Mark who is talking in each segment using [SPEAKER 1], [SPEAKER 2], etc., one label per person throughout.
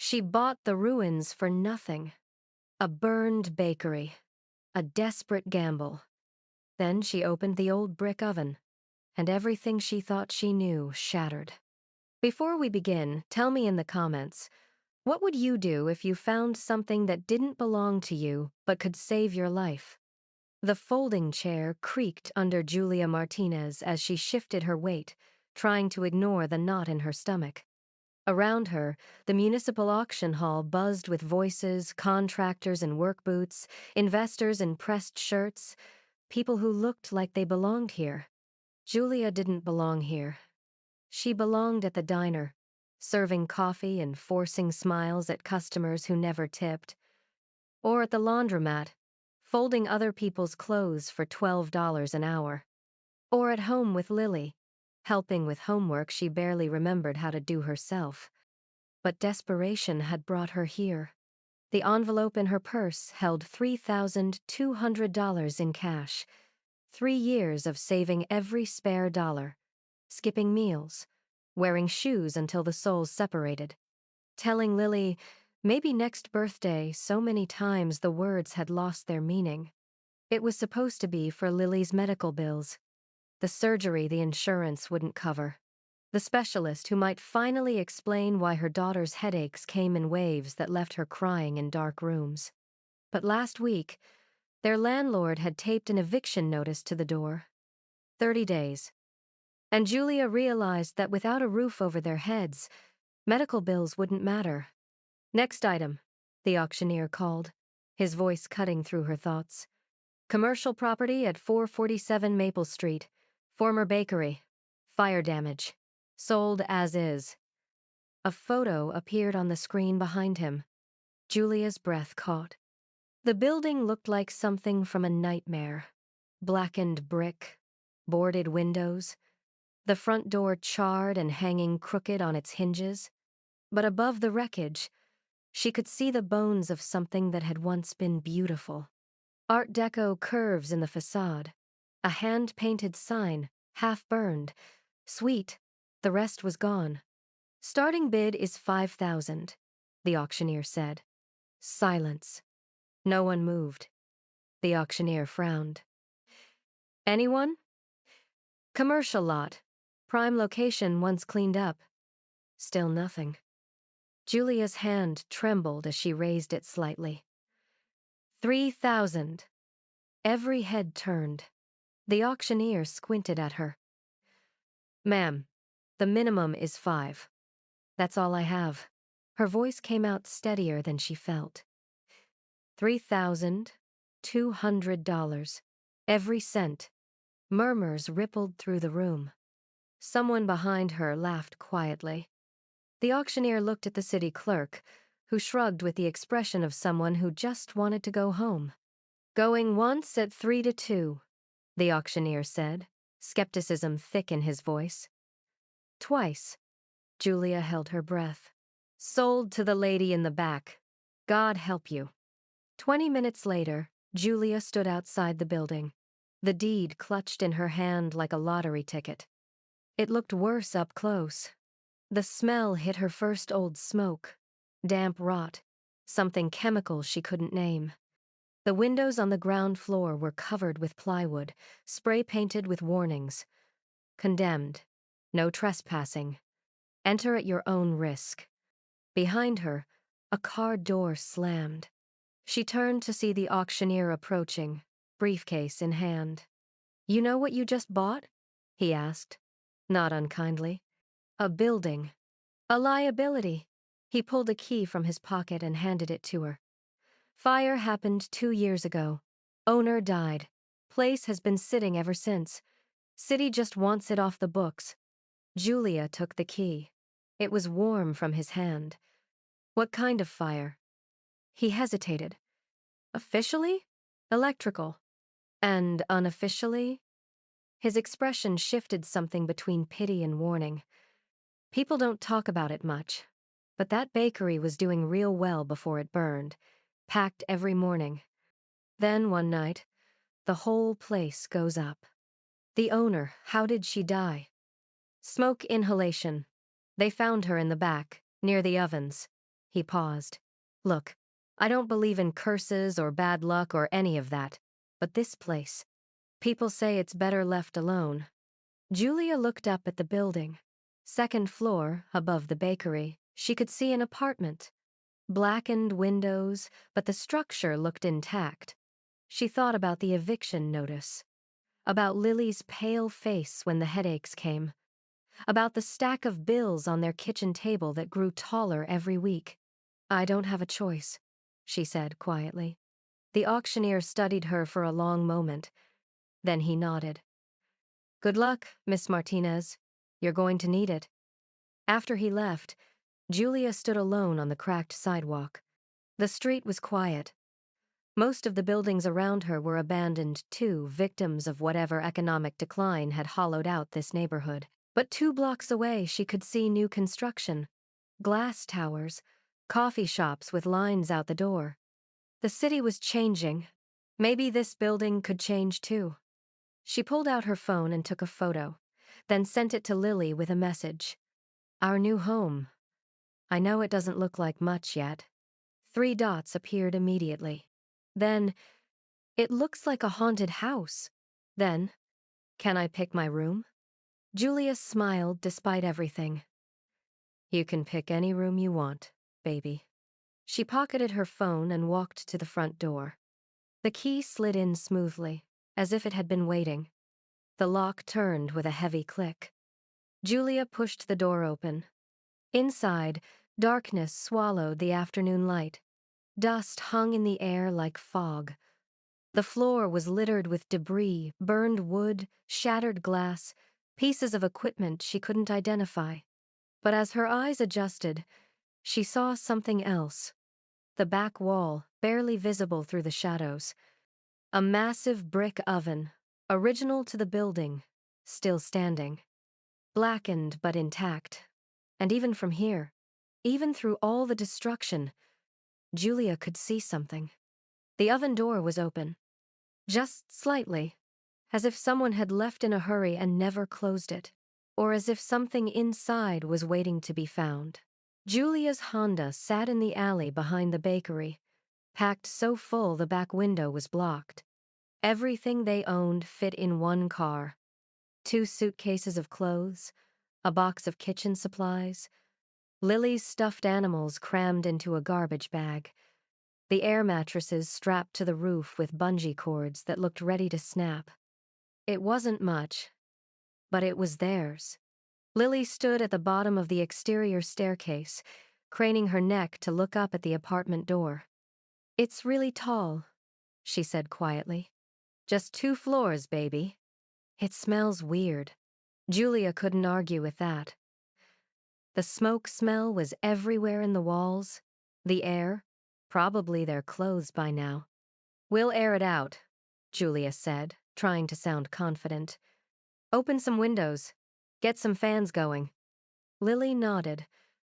[SPEAKER 1] She bought the ruins for nothing. A burned bakery. A desperate gamble. Then she opened the old brick oven, and everything she thought she knew shattered. Before we begin, tell me in the comments, what would you do if you found something that didn't belong to you but could save your life? The folding chair creaked under Julia Martinez as she shifted her weight, trying to ignore the knot in her stomach. Around her, the municipal auction hall buzzed with voices, contractors in work boots, investors in pressed shirts, people who looked like they belonged here. Julia didn't belong here. She belonged at the diner, serving coffee and forcing smiles at customers who never tipped. Or at the laundromat, folding other people's clothes for $12 an hour. Or at home with Lily, helping with homework she barely remembered how to do herself. But desperation had brought her here. The envelope in her purse held $3,200 in cash. 3 years of saving every spare dollar, skipping meals, wearing shoes until the soles separated, telling Lily, maybe next birthday, so many times the words had lost their meaning. It was supposed to be for Lily's medical bills, the surgery the insurance wouldn't cover, the specialist who might finally explain why her daughter's headaches came in waves that left her crying in dark rooms. But last week, their landlord had taped an eviction notice to the door. 30 days. And Julia realized that without a roof over their heads, medical bills wouldn't matter. Next item, the auctioneer called, his voice cutting through her thoughts. Commercial property at 447 Maple Street. Former bakery. Fire damage. Sold as is. A photo appeared on the screen behind him. Julia's breath caught. The building looked like something from a nightmare. Blackened brick, boarded windows, the front door charred and hanging crooked on its hinges. But above the wreckage, she could see the bones of something that had once been beautiful. Art Deco curves in the facade. A hand-painted sign, half burned. Sweet, the rest was gone. Starting bid is $5,000, the auctioneer said. Silence. No one moved. The auctioneer frowned. Anyone? Commercial lot. Prime location once cleaned up. Still nothing. Julia's hand trembled as she raised it slightly. 3,000. Every head turned. The auctioneer squinted at her. Ma'am, the minimum is 5. That's all I have. Her voice came out steadier than she felt. $3,200. Every cent. Murmurs rippled through the room. Someone behind her laughed quietly. The auctioneer looked at the city clerk, who shrugged with the expression of someone who just wanted to go home. Going once at 3-2, the auctioneer said, skepticism thick in his voice. Twice. Julia held her breath. Sold to the lady in the back. God help you. 20 minutes later, Julia stood outside the building, the deed clutched in her hand like a lottery ticket. It looked worse up close. The smell hit her first old smoke, damp rot, something chemical she couldn't name. The windows on the ground floor were covered with plywood, spray-painted with warnings. Condemned. No trespassing. Enter at your own risk. Behind her, a car door slammed. She turned to see the auctioneer approaching, briefcase in hand. You know what you just bought? He asked, not unkindly. A building. A liability. He pulled a key from his pocket and handed it to her. Fire happened 2 years ago. Owner died. Place has been sitting ever since. City just wants it off the books. Julia took the key. It was warm from his hand. What kind of fire? He hesitated. Officially? Electrical. And unofficially? His expression shifted something between pity and warning. People don't talk about it much, but that bakery was doing real well before it burned, packed every morning. Then one night, the whole place goes up. The owner, how did she die? Smoke inhalation. They found her in the back, near the ovens. He paused. Look, I don't believe in curses or bad luck or any of that. But this place, people say it's better left alone. Julia looked up at the building. Second floor, above the bakery, she could see an apartment. Blackened windows, but the structure looked intact. She thought about the eviction notice, about Lily's pale face when the headaches came, about the stack of bills on their kitchen table that grew taller every week. I don't have a choice, she said quietly. The auctioneer studied her for a long moment. Then he nodded. Good luck, Miss Martinez. You're going to need it. After he left, Julia stood alone on the cracked sidewalk. The street was quiet. Most of the buildings around her were abandoned too, victims of whatever economic decline had hollowed out this neighborhood. But 2 blocks away, she could see new construction. Glass towers, coffee shops with lines out the door. The city was changing. Maybe this building could change too. She pulled out her phone and took a photo, then sent it to Lily with a message. Our new home. I know it doesn't look like much yet. 3 dots appeared immediately. Then, it looks like a haunted house. Then, can I pick my room? Julia smiled despite everything. You can pick any room you want, baby. She pocketed her phone and walked to the front door. The key slid in smoothly, as if it had been waiting. The lock turned with a heavy click. Julia pushed the door open. Inside, darkness swallowed the afternoon light. Dust hung in the air like fog. The floor was littered with debris, burned wood, shattered glass, pieces of equipment she couldn't identify. But as her eyes adjusted, she saw something else. The back wall, barely visible through the shadows. A massive brick oven, original to the building, still standing. Blackened but intact. And even from here, even through all the destruction, Julia could see something. The oven door was open. Just slightly, as if someone had left in a hurry and never closed it, or as if something inside was waiting to be found. Julia's Honda sat in the alley behind the bakery, packed so full the back window was blocked. Everything they owned fit in one car. 2 suitcases of clothes, a box of kitchen supplies, Lily's stuffed animals crammed into a garbage bag, the air mattresses strapped to the roof with bungee cords that looked ready to snap. It wasn't much, but it was theirs. Lily stood at the bottom of the exterior staircase, craning her neck to look up at the apartment door. It's really tall, she said quietly. Just 2 floors, baby. It smells weird. Julia couldn't argue with that. The smoke smell was everywhere in the walls, the air. Probably they're closed by now. We'll air it out, Julia said, trying to sound confident. Open some windows. Get some fans going. Lily nodded,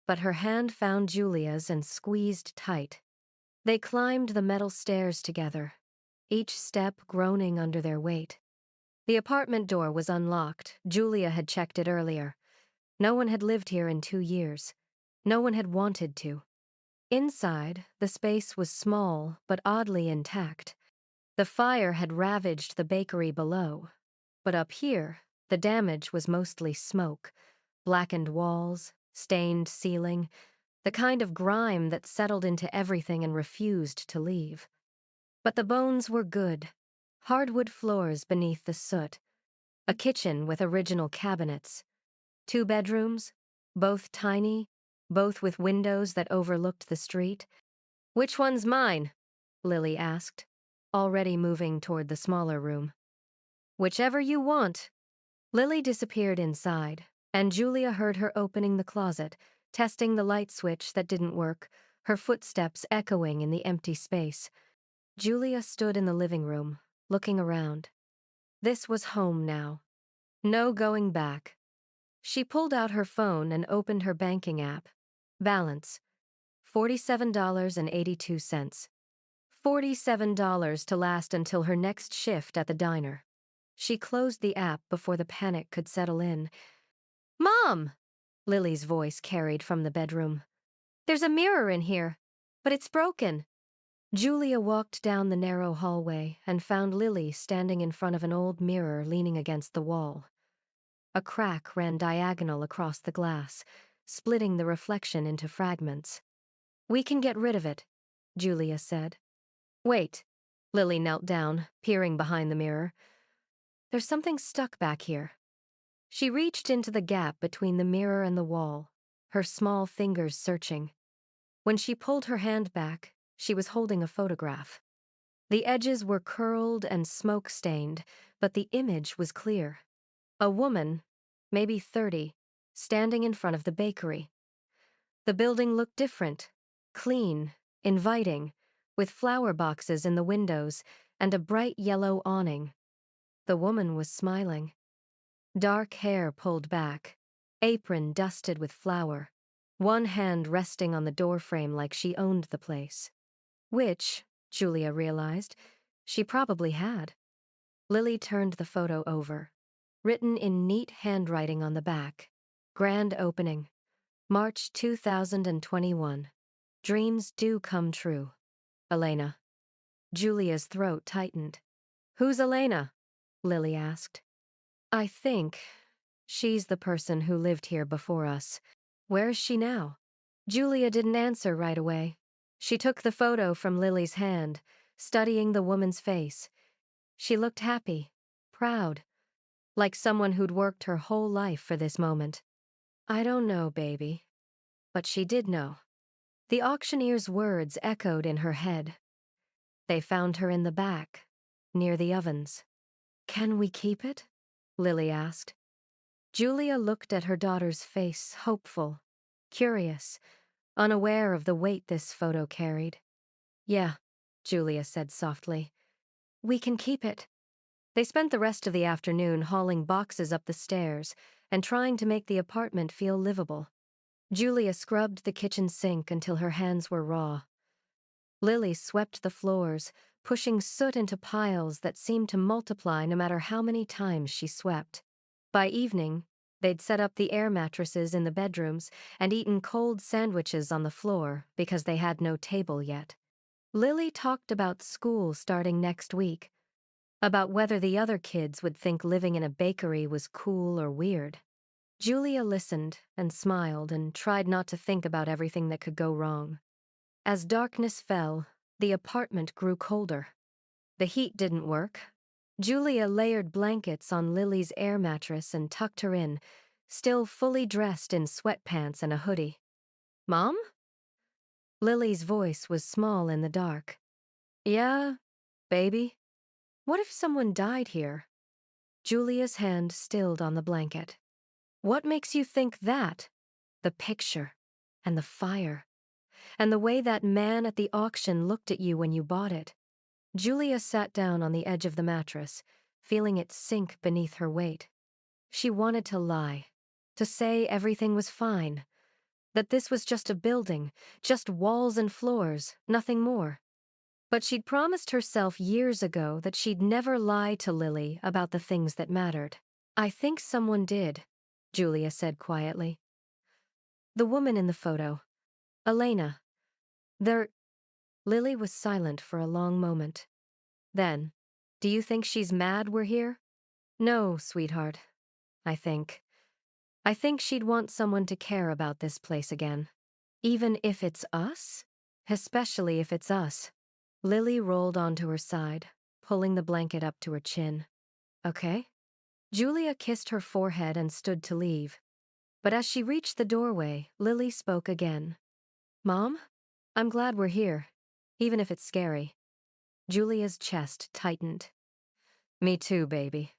[SPEAKER 1] but her hand found Julia's and squeezed tight. They climbed the metal stairs together, each step groaning under their weight. The apartment door was unlocked. Julia had checked it earlier. No one had lived here in 2 years. No one had wanted to. Inside, the space was small but oddly intact. The fire had ravaged the bakery below, but up here, the damage was mostly smoke, blackened walls, stained ceiling, the kind of grime that settled into everything and refused to leave. But the bones were good. Hardwood floors beneath the soot. A kitchen with original cabinets. 2 bedrooms, both tiny, both with windows that overlooked the street. Which one's mine? Lily asked, already moving toward the smaller room. Whichever you want. Lily disappeared inside, and Julia heard her opening the closet, testing the light switch that didn't work, her footsteps echoing in the empty space. Julia stood in the living room, looking around. This was home now. No going back. She pulled out her phone and opened her banking app. Balance: $47.82. $47 to last until her next shift at the diner. She closed the app before the panic could settle in. Mom! Lily's voice carried from the bedroom. There's a mirror in here, but it's broken. Julia walked down the narrow hallway and found Lily standing in front of an old mirror leaning against the wall. A crack ran diagonal across the glass, splitting the reflection into fragments. We can get rid of it, Julia said. Wait. Lily knelt down, peering behind the mirror. There's something stuck back here. She reached into the gap between the mirror and the wall, her small fingers searching. When she pulled her hand back, she was holding a photograph. The edges were curled and smoke-stained, but the image was clear. A woman, maybe 30, standing in front of the bakery. The building looked different, clean, inviting, with flower boxes in the windows and a bright yellow awning. The woman was smiling. Dark hair pulled back, apron dusted with flour, one hand resting on the doorframe like she owned the place. Which, Julia realized, she probably had. Lily turned the photo over. Written in neat handwriting on the back. Grand opening. March 2021. Dreams do come true. Elena. Julia's throat tightened. Who's Elena? Lily asked. I think she's the person who lived here before us. Where is she now? Julia didn't answer right away. She took the photo from Lily's hand, studying the woman's face. She looked happy, proud, like someone who'd worked her whole life for this moment. I don't know, baby. But she did know. The auctioneer's words echoed in her head. They found her in the back, near the ovens. Can we keep it? Lily asked. Julia looked at her daughter's face, hopeful, curious, unaware of the weight this photo carried. Yeah, Julia said softly. We can keep it. They spent the rest of the afternoon hauling boxes up the stairs and trying to make the apartment feel livable. Julia scrubbed the kitchen sink until her hands were raw. Lily swept the floors, pushing soot into piles that seemed to multiply no matter how many times she swept. By evening, they'd set up the air mattresses in the bedrooms and eaten cold sandwiches on the floor because they had no table yet. Lily talked about school starting next week, about whether the other kids would think living in a bakery was cool or weird. Julia listened and smiled and tried not to think about everything that could go wrong. As darkness fell, the apartment grew colder. The heat didn't work. Julia layered blankets on Lily's air mattress and tucked her in, still fully dressed in sweatpants and a hoodie. Mom? Lily's voice was small in the dark. Yeah, baby? What if someone died here? Julia's hand stilled on the blanket. What makes you think that? The picture, and the fire, and the way that man at the auction looked at you when you bought it. Julia sat down on the edge of the mattress, feeling it sink beneath her weight. She wanted to lie, to say everything was fine, that this was just a building, just walls and floors, nothing more. But she'd promised herself years ago that she'd never lie to Lily about the things that mattered. I think someone did, Julia said quietly. The woman in the photo, Elena. Lily was silent for a long moment. Then, do you think she's mad we're here? No, sweetheart, I think. I think she'd want someone to care about this place again. Even if it's us? Especially if it's us. Lily rolled onto her side, pulling the blanket up to her chin. Okay? Julia kissed her forehead and stood to leave. But as she reached the doorway, Lily spoke again. Mom, I'm glad we're here, even if it's scary. Julia's chest tightened. Me too, baby.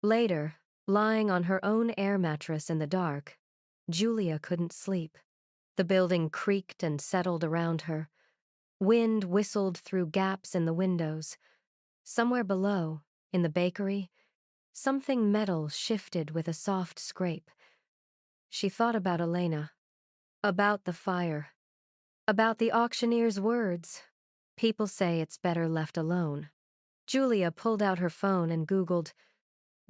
[SPEAKER 1] Later, lying on her own air mattress in the dark, Julia couldn't sleep. The building creaked and settled around her. Wind whistled through gaps in the windows. Somewhere below, in the bakery, something metal shifted with a soft scrape. She thought about Elena, about the fire, about the auctioneer's words. People say it's better left alone. Julia pulled out her phone and Googled,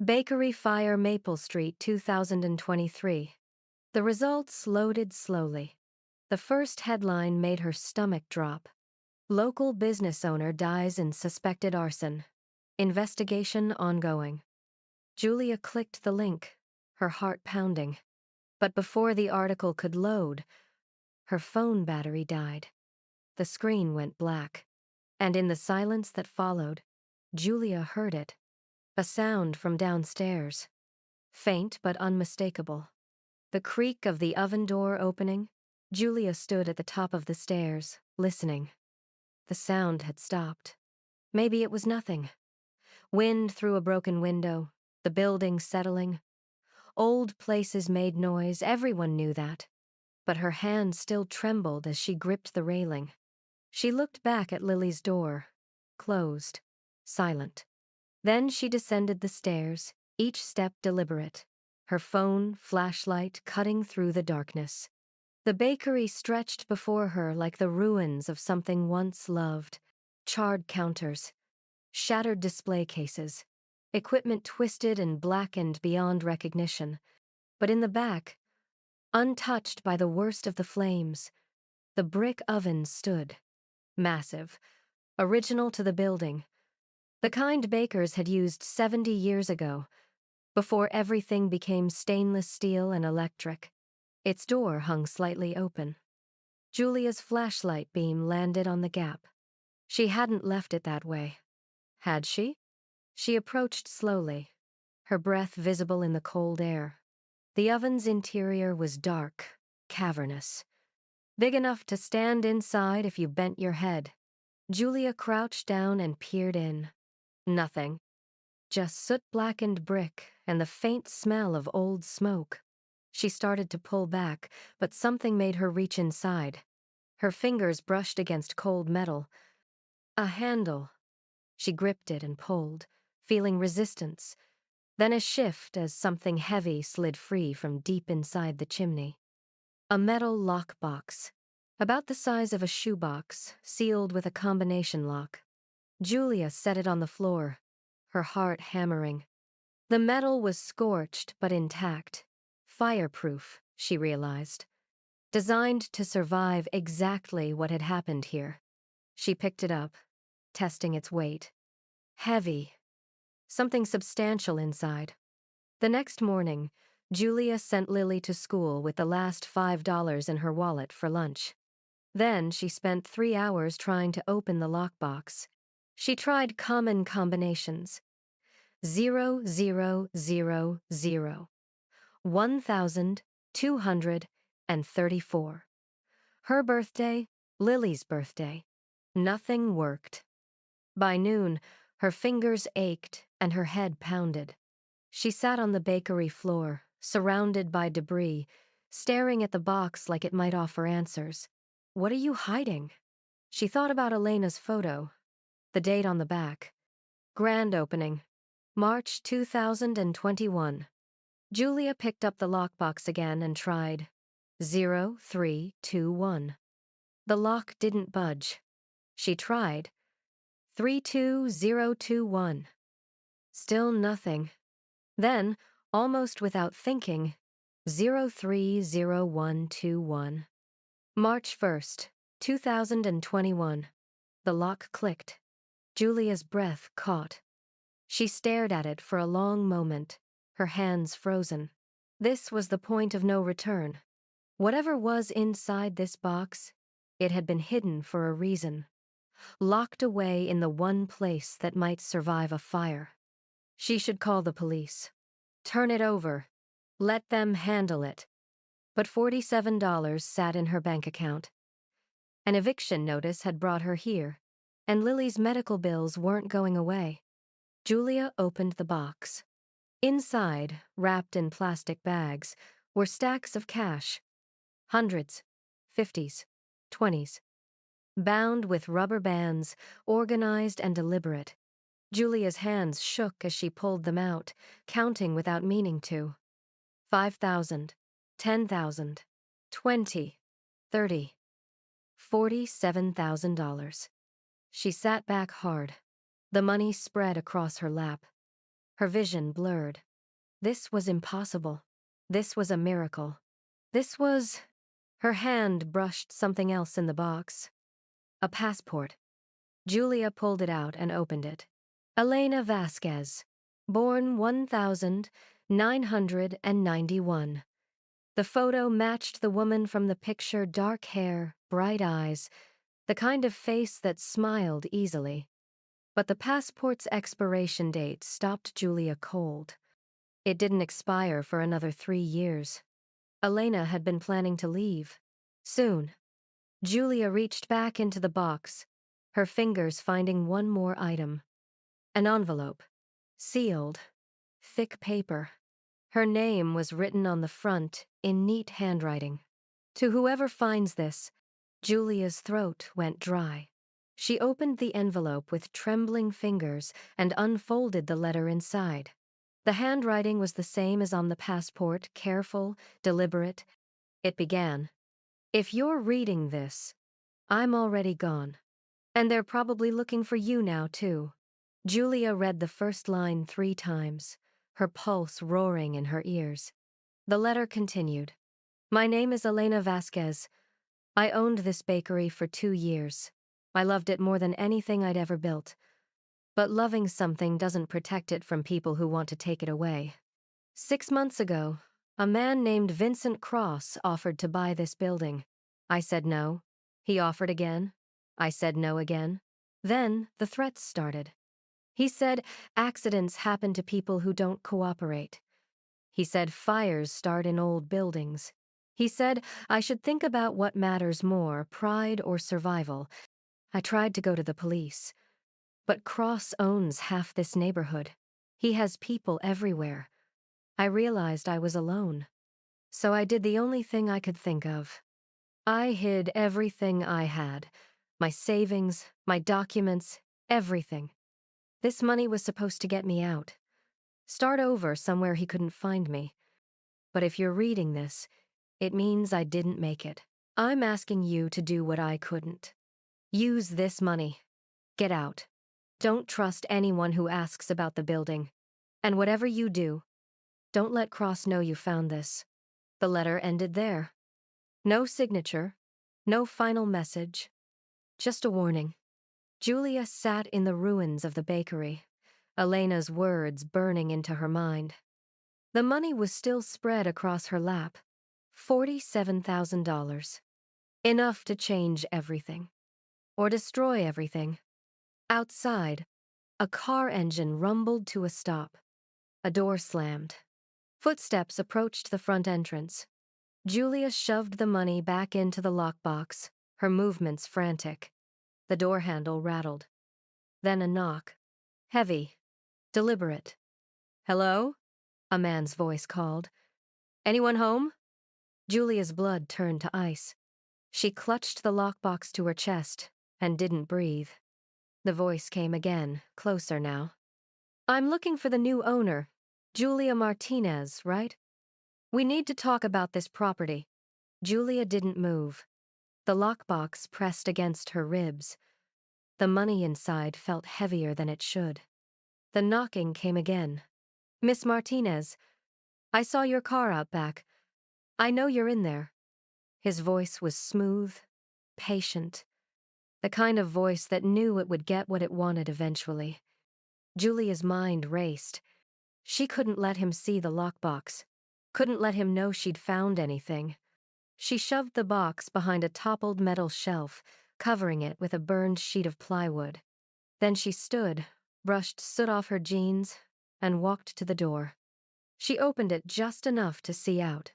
[SPEAKER 1] Bakery Fire Maple Street 2023. The results loaded slowly. The first headline made her stomach drop. Local business owner dies in suspected arson. Investigation ongoing. Julia clicked the link, her heart pounding. But before the article could load, her phone battery died. The screen went black. And in the silence that followed, Julia heard it. A sound from downstairs. Faint but unmistakable. The creak of the oven door opening. Julia stood at the top of the stairs, listening. The sound had stopped. Maybe it was nothing. Wind through a broken window, the building settling. Old places made noise, everyone knew that. But her hand still trembled as she gripped the railing. She looked back at Lily's door. Closed. Silent. Then she descended the stairs, each step deliberate. Her phone, flashlight cutting through the darkness. The bakery stretched before her like the ruins of something once loved. Charred counters. Shattered display cases. Equipment twisted and blackened beyond recognition. But in the back, untouched by the worst of the flames, the brick oven stood. Massive. Original to the building. The kind bakers had used 70 years ago, before everything became stainless steel and electric. Its door hung slightly open. Julia's flashlight beam landed on the gap. She hadn't left it that way. Had she? She approached slowly, her breath visible in the cold air. The oven's interior was dark, cavernous. Big enough to stand inside if you bent your head. Julia crouched down and peered in. Nothing. Just soot-blackened brick and the faint smell of old smoke. She started to pull back, but something made her reach inside. Her fingers brushed against cold metal. A handle. She gripped it and pulled, feeling resistance. Then a shift as something heavy slid free from deep inside the chimney. A metal lockbox, about the size of a shoebox, sealed with a combination lock. Julia set it on the floor, her heart hammering. The metal was scorched but intact. Fireproof, she realized. Designed to survive exactly what had happened here. She picked it up, testing its weight. Heavy. Something substantial inside. The next morning, Julia sent Lily to school with the last $5 in her wallet for lunch. Then she spent 3 hours trying to open the lockbox. She tried common combinations. 0000. 1,234. Her birthday, Lily's birthday. Nothing worked. By noon, her fingers ached and her head pounded. She sat on the bakery floor, surrounded by debris, staring at the box like it might offer answers. What are you hiding? She thought about Elena's photo, the date on the back. Grand opening, March 2021. Julia picked up the lockbox again and tried 0321. The lock didn't budge. She tried 32021. Still nothing. Then, almost without thinking, 030121. March 1st, 2021. The lock clicked. Julia's breath caught. She stared at it for a long moment, her hands frozen. This was the point of no return. Whatever was inside this box, it had been hidden for a reason. Locked away in the one place that might survive a fire. She should call the police. Turn it over. Let them handle it. But $47 sat in her bank account. An eviction notice had brought her here, and Lily's medical bills weren't going away. Julia opened the box. Inside, wrapped in plastic bags, were stacks of cash. Hundreds, 50s, 20s. Bound with rubber bands, organized and deliberate. Julia's hands shook as she pulled them out, counting without meaning to. 5,000, 10,000, 20, 30, $47,000. She sat back hard. The money spread across her lap. Her vision blurred. This was impossible. This was a miracle. This was... Her hand brushed something else in the box. A passport. Julia pulled it out and opened it. Elena Vasquez, born 1991. The photo matched the woman from the picture, dark hair, bright eyes, the kind of face that smiled easily. But the passport's expiration date stopped Julia cold. It didn't expire for another 3 years. Elena had been planning to leave. Soon. Julia reached back into the box, her fingers finding one more item. An envelope. Sealed. Thick paper. Her name was written on the front in neat handwriting. To whoever finds this, Julia's throat went dry. She opened the envelope with trembling fingers and unfolded the letter inside. The handwriting was the same as on the passport, careful, deliberate. It began, "If you're reading this, I'm already gone. And they're probably looking for you now, too." Julia read the first line 3 times, her pulse roaring in her ears. The letter continued. "My name is Elena Vasquez. I owned this bakery for 2 years. I loved it more than anything I'd ever built. But loving something doesn't protect it from people who want to take it away. 6 months ago, a man named Vincent Cross offered to buy this building. I said no. He offered again. I said no again. Then the threats started. He said accidents happen to people who don't cooperate. He said fires start in old buildings. He said I should think about what matters more, pride or survival. I tried to go to the police. But Cross owns half this neighborhood. He has people everywhere. I realized I was alone. So I did the only thing I could think of. I hid everything I had. My savings, my documents, everything. This money was supposed to get me out. Start over somewhere he couldn't find me. But if you're reading this, it means I didn't make it. I'm asking you to do what I couldn't. Use this money. Get out. Don't trust anyone who asks about the building. And whatever you do, don't let Cross know you found this." The letter ended there. No signature, no final message, just a warning. Julia sat in the ruins of the bakery, Elena's words burning into her mind. The money was still spread across her lap. $47,000. Enough to change everything. Or destroy everything. Outside, a car engine rumbled to a stop. A door slammed. Footsteps approached the front entrance. Julia shoved the money back into the lockbox, her movements frantic. The door handle rattled. Then a knock. Heavy. Deliberate. "Hello?" a man's voice called. "Anyone home?" Julia's blood turned to ice. She clutched the lockbox to her chest and didn't breathe. The voice came again, closer now. "I'm looking for the new owner, Julia Martinez, right? We need to talk about this property." Julia didn't move. The lockbox pressed against her ribs. The money inside felt heavier than it should. The knocking came again. "Miss Martinez, I saw your car out back. I know you're in there." His voice was smooth, patient, the kind of voice that knew it would get what it wanted eventually. Julia's mind raced. She couldn't let him see the lockbox, couldn't let him know she'd found anything. She shoved the box behind a toppled metal shelf, covering it with a burned sheet of plywood. Then she stood, brushed soot off her jeans, and walked to the door. She opened it just enough to see out.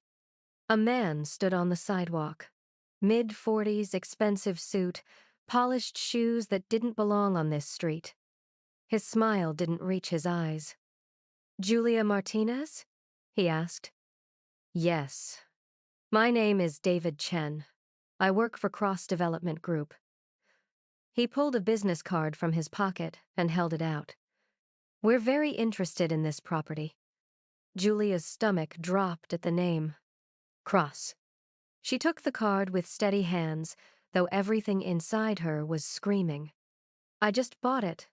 [SPEAKER 1] A man stood on the sidewalk. Mid-40s, expensive suit, polished shoes that didn't belong on this street. His smile didn't reach his eyes. "Julia Martinez?" he asked. "Yes. My name is David Chen. I work for Cross Development Group." He pulled a business card from his pocket and held it out. "We're very interested in this property." Julia's stomach dropped at the name. Cross. She took the card with steady hands, though everything inside her was screaming. "I just bought it,"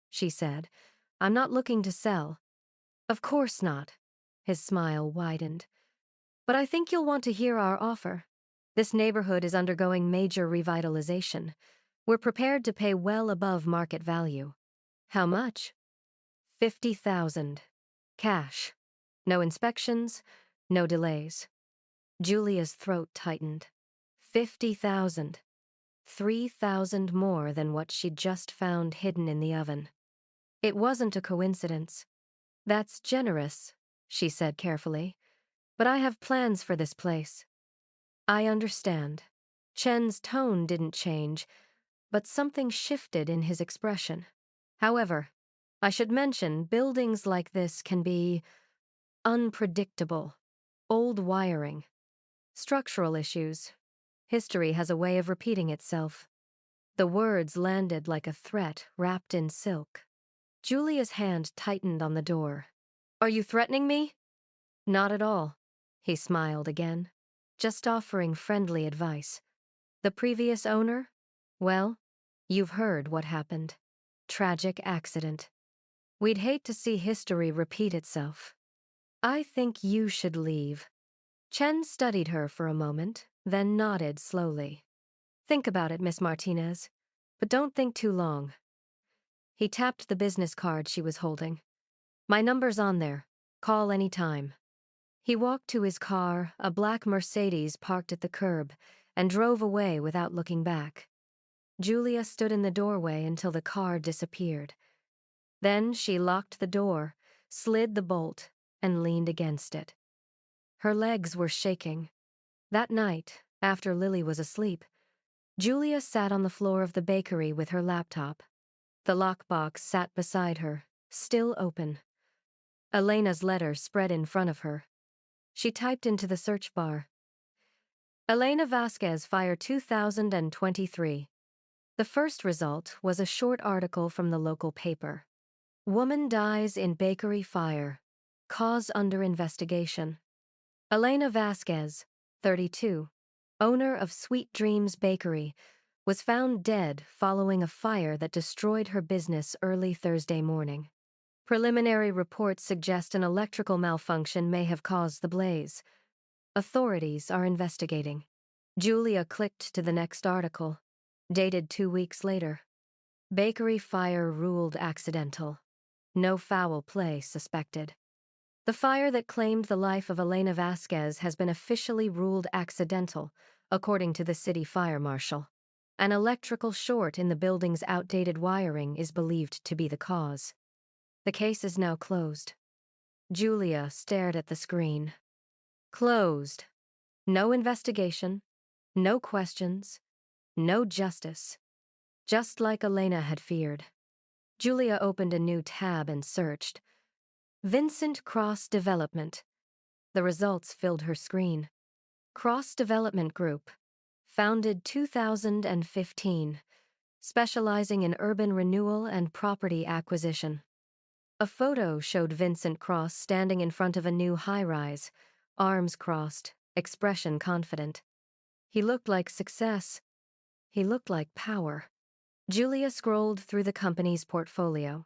[SPEAKER 1] she said. "I'm not looking to sell." "Of course not." His smile widened. "But I think you'll want to hear our offer. This neighborhood is undergoing major revitalization. We're prepared to pay well above market value. How much? 50,000. Cash. No inspections, no delays. Julia's throat tightened. 50,000. 3,000 more than what she'd just found hidden in the oven. It wasn't a coincidence. That's generous, she said carefully. But I have plans for this place. I understand. Chen's tone didn't change, but something shifted in his expression. However, I should mention buildings like this can be unpredictable. Old wiring. Structural issues. History has a way of repeating itself. The words landed like a threat wrapped in silk. Julia's hand tightened on the door. Are you threatening me? Not at all. He smiled again, just offering friendly advice. The previous owner? Well, you've heard what happened. Tragic accident. We'd hate to see history repeat itself. I think you should leave. Chen studied her for a moment, then nodded slowly. Think about it, Miss Martinez, but don't think too long. He tapped the business card she was holding. My number's on there. Call any time. He walked to his car, a black Mercedes parked at the curb, and drove away without looking back. Julia stood in the doorway until the car disappeared. Then she locked the door, slid the bolt, and leaned against it. Her legs were shaking. That night, after Lily was asleep, Julia sat on the floor of the bakery with her laptop. The lockbox sat beside her, still open. Elena's letter spread in front of her. She typed into the search bar. Elena Vasquez, Fire 2023. The first result was a short article from the local paper. Woman dies in bakery fire. Cause under investigation. Elena Vasquez, 32, owner of Sweet Dreams Bakery, was found dead following a fire that destroyed her business early Thursday morning. Preliminary reports suggest an electrical malfunction may have caused the blaze. Authorities are investigating. Julia clicked to the next article, dated 2 weeks later. Bakery fire ruled accidental. No foul play suspected. The fire that claimed the life of Elena Vasquez has been officially ruled accidental, according to the city fire marshal. An electrical short in the building's outdated wiring is believed to be the cause. The case is now closed. Julia stared at the screen. Closed. No investigation, no questions, no justice. Just like Elena had feared. Julia opened a new tab and searched. Vincent Cross Development. The results filled her screen. Cross Development Group. Founded 2015. Specializing in urban renewal and property acquisition. A photo showed Vincent Cross standing in front of a new high-rise, arms crossed, expression confident. He looked like success. He looked like power. Julia scrolled through the company's portfolio.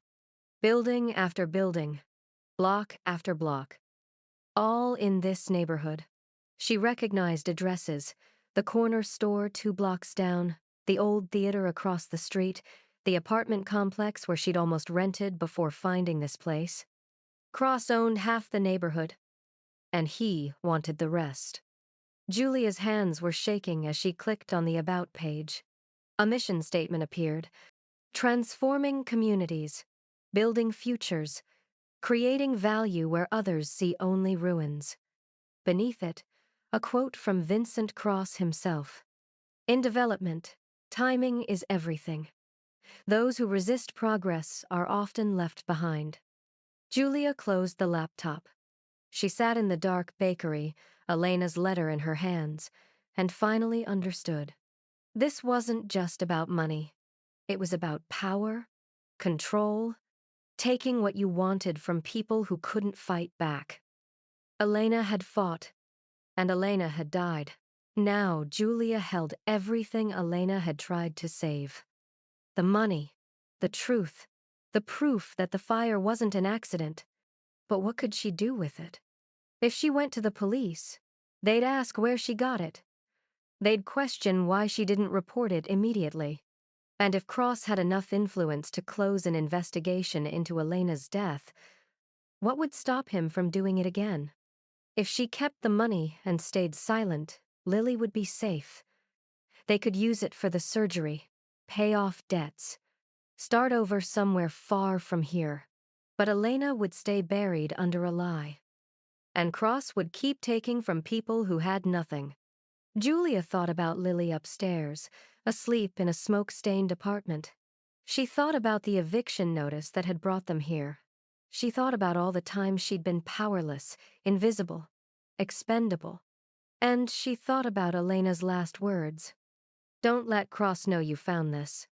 [SPEAKER 1] Building after building, block after block. All in this neighborhood. She recognized addresses, the corner store 2 blocks down, the old theater across the street, the apartment complex where she'd almost rented before finding this place. Cross owned half the neighborhood, and he wanted the rest. Julia's hands were shaking as she clicked on the About page. A mission statement appeared. Transforming communities, building futures, creating value where others see only ruins. Beneath it, a quote from Vincent Cross himself. In development, timing is everything. Those who resist progress are often left behind. Julia closed the laptop. She sat in the dark bakery, Elena's letter in her hands, and finally understood. This wasn't just about money. It was about power, control, taking what you wanted from people who couldn't fight back. Elena had fought, and Elena had died. Now Julia held everything Elena had tried to save. The money, the truth, the proof that the fire wasn't an accident. But what could she do with it? If she went to the police, they'd ask where she got it. They'd question why she didn't report it immediately. And if Cross had enough influence to close an investigation into Elena's death, what would stop him from doing it again? If she kept the money and stayed silent, Lily would be safe. They could use it for the surgery, pay off debts, start over somewhere far from here. But Elena would stay buried under a lie. And Cross would keep taking from people who had nothing. Julia thought about Lily upstairs, asleep in a smoke-stained apartment. She thought about the eviction notice that had brought them here. She thought about all the times she'd been powerless, invisible, expendable. And she thought about Elena's last words. "Don't let Cross know you found this."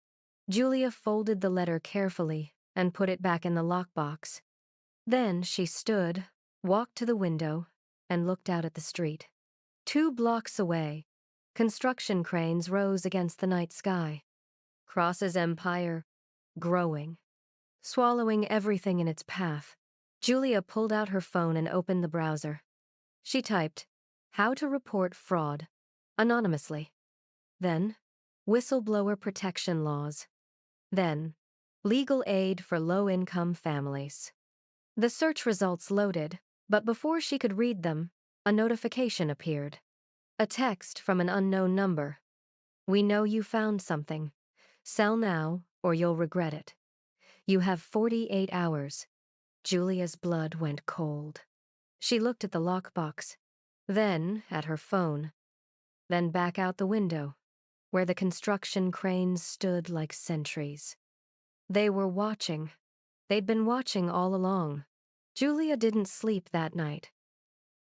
[SPEAKER 1] Julia folded the letter carefully and put it back in the lockbox. Then she stood, walked to the window, and looked out at the street. 2 blocks away, construction cranes rose against the night sky. Cross's empire, growing, swallowing everything in its path. Julia pulled out her phone and opened the browser. She typed, "How to report fraud," anonymously. Then, whistleblower protection laws. Then, legal aid for low-income families. The search results loaded, but before she could read them, a notification appeared. A text from an unknown number. "We know you found something. Sell now, or you'll regret it. You have 48 hours. Julia's blood went cold. She looked at the lockbox, then at her phone, then back out the window, where the construction cranes stood like sentries. They were watching. They'd been watching all along. Julia didn't sleep that night.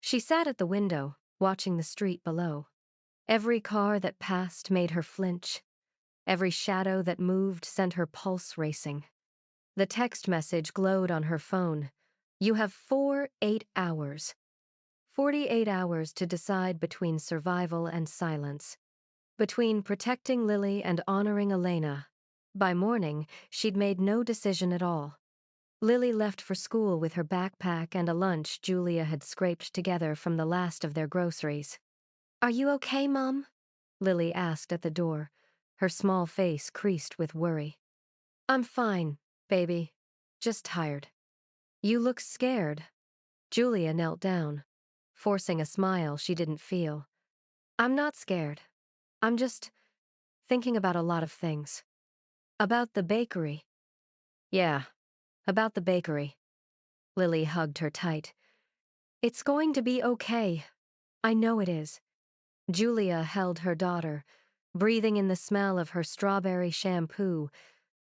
[SPEAKER 1] She sat at the window, watching the street below. Every car that passed made her flinch. Every shadow that moved sent her pulse racing. The text message glowed on her phone. "You have 48 hours. 48 hours to decide between survival and silence. Between protecting Lily and honoring Elena." By morning, she'd made no decision at all. Lily left for school with her backpack and a lunch Julia had scraped together from the last of their groceries. "Are you okay, Mom?" Lily asked at the door, her small face creased with worry. "I'm fine, baby. Just tired." "You look scared." Julia knelt down, forcing a smile she didn't feel. "I'm not scared. I'm just thinking about a lot of things. About the bakery." "Yeah, about the bakery." Lily hugged her tight. "It's going to be okay. I know it is." Julia held her daughter, breathing in the smell of her strawberry shampoo,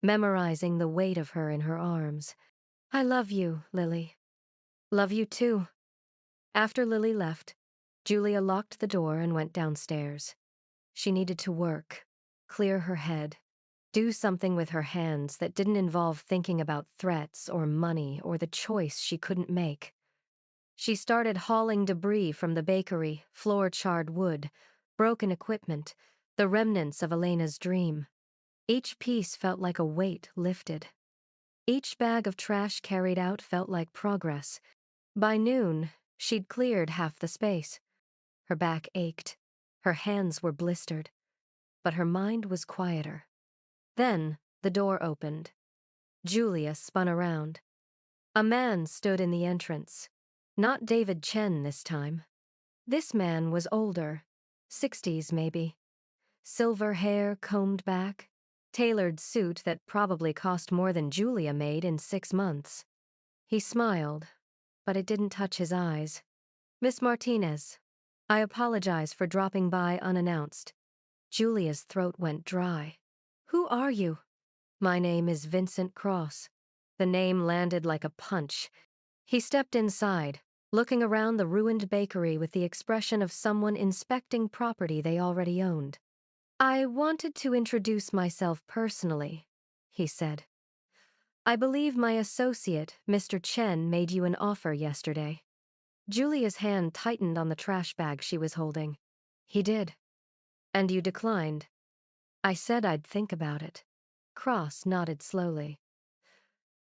[SPEAKER 1] memorizing the weight of her in her arms. "I love you, Lily." "Love you too." After Lily left, Julia locked the door and went downstairs. She needed to work, clear her head, do something with her hands that didn't involve thinking about threats or money or the choice she couldn't make. She started hauling debris from the bakery, floor-charred wood, broken equipment, the remnants of Elena's dream. Each piece felt like a weight lifted. Each bag of trash carried out felt like progress. By noon, she'd cleared half the space. Her back ached. Her hands were blistered. But her mind was quieter. Then, the door opened. Julia spun around. A man stood in the entrance. Not David Chen this time. This man was older, 60s maybe. Silver hair combed back, tailored suit that probably cost more than Julia made in 6 months. He smiled, but it didn't touch his eyes. "Miss Martinez, I apologize for dropping by unannounced." Julia's throat went dry. "Who are you?" "My name is Vincent Cross." The name landed like a punch. He stepped inside, looking around the ruined bakery with the expression of someone inspecting property they already owned. "I wanted to introduce myself personally," he said. "I believe my associate, Mr. Chen, made you an offer yesterday." Julia's hand tightened on the trash bag she was holding. "He did." "And you declined?" "I said I'd think about it." Cross nodded slowly.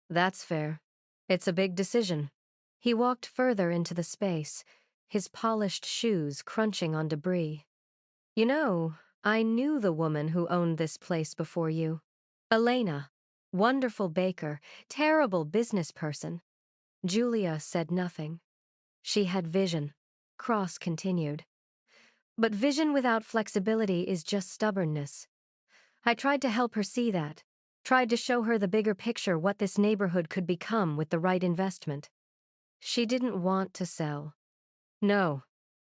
[SPEAKER 1] "That's fair. It's a big decision." He walked further into the space, his polished shoes crunching on debris. You know, I knew the woman who owned this place before you. Elena. Wonderful baker, terrible business person. Julia said nothing. She had vision. Cross continued. But vision without flexibility is just stubbornness. I tried to help her see that. Tried to show her the bigger picture, what this neighborhood could become with the right investment. She didn't want to sell. No,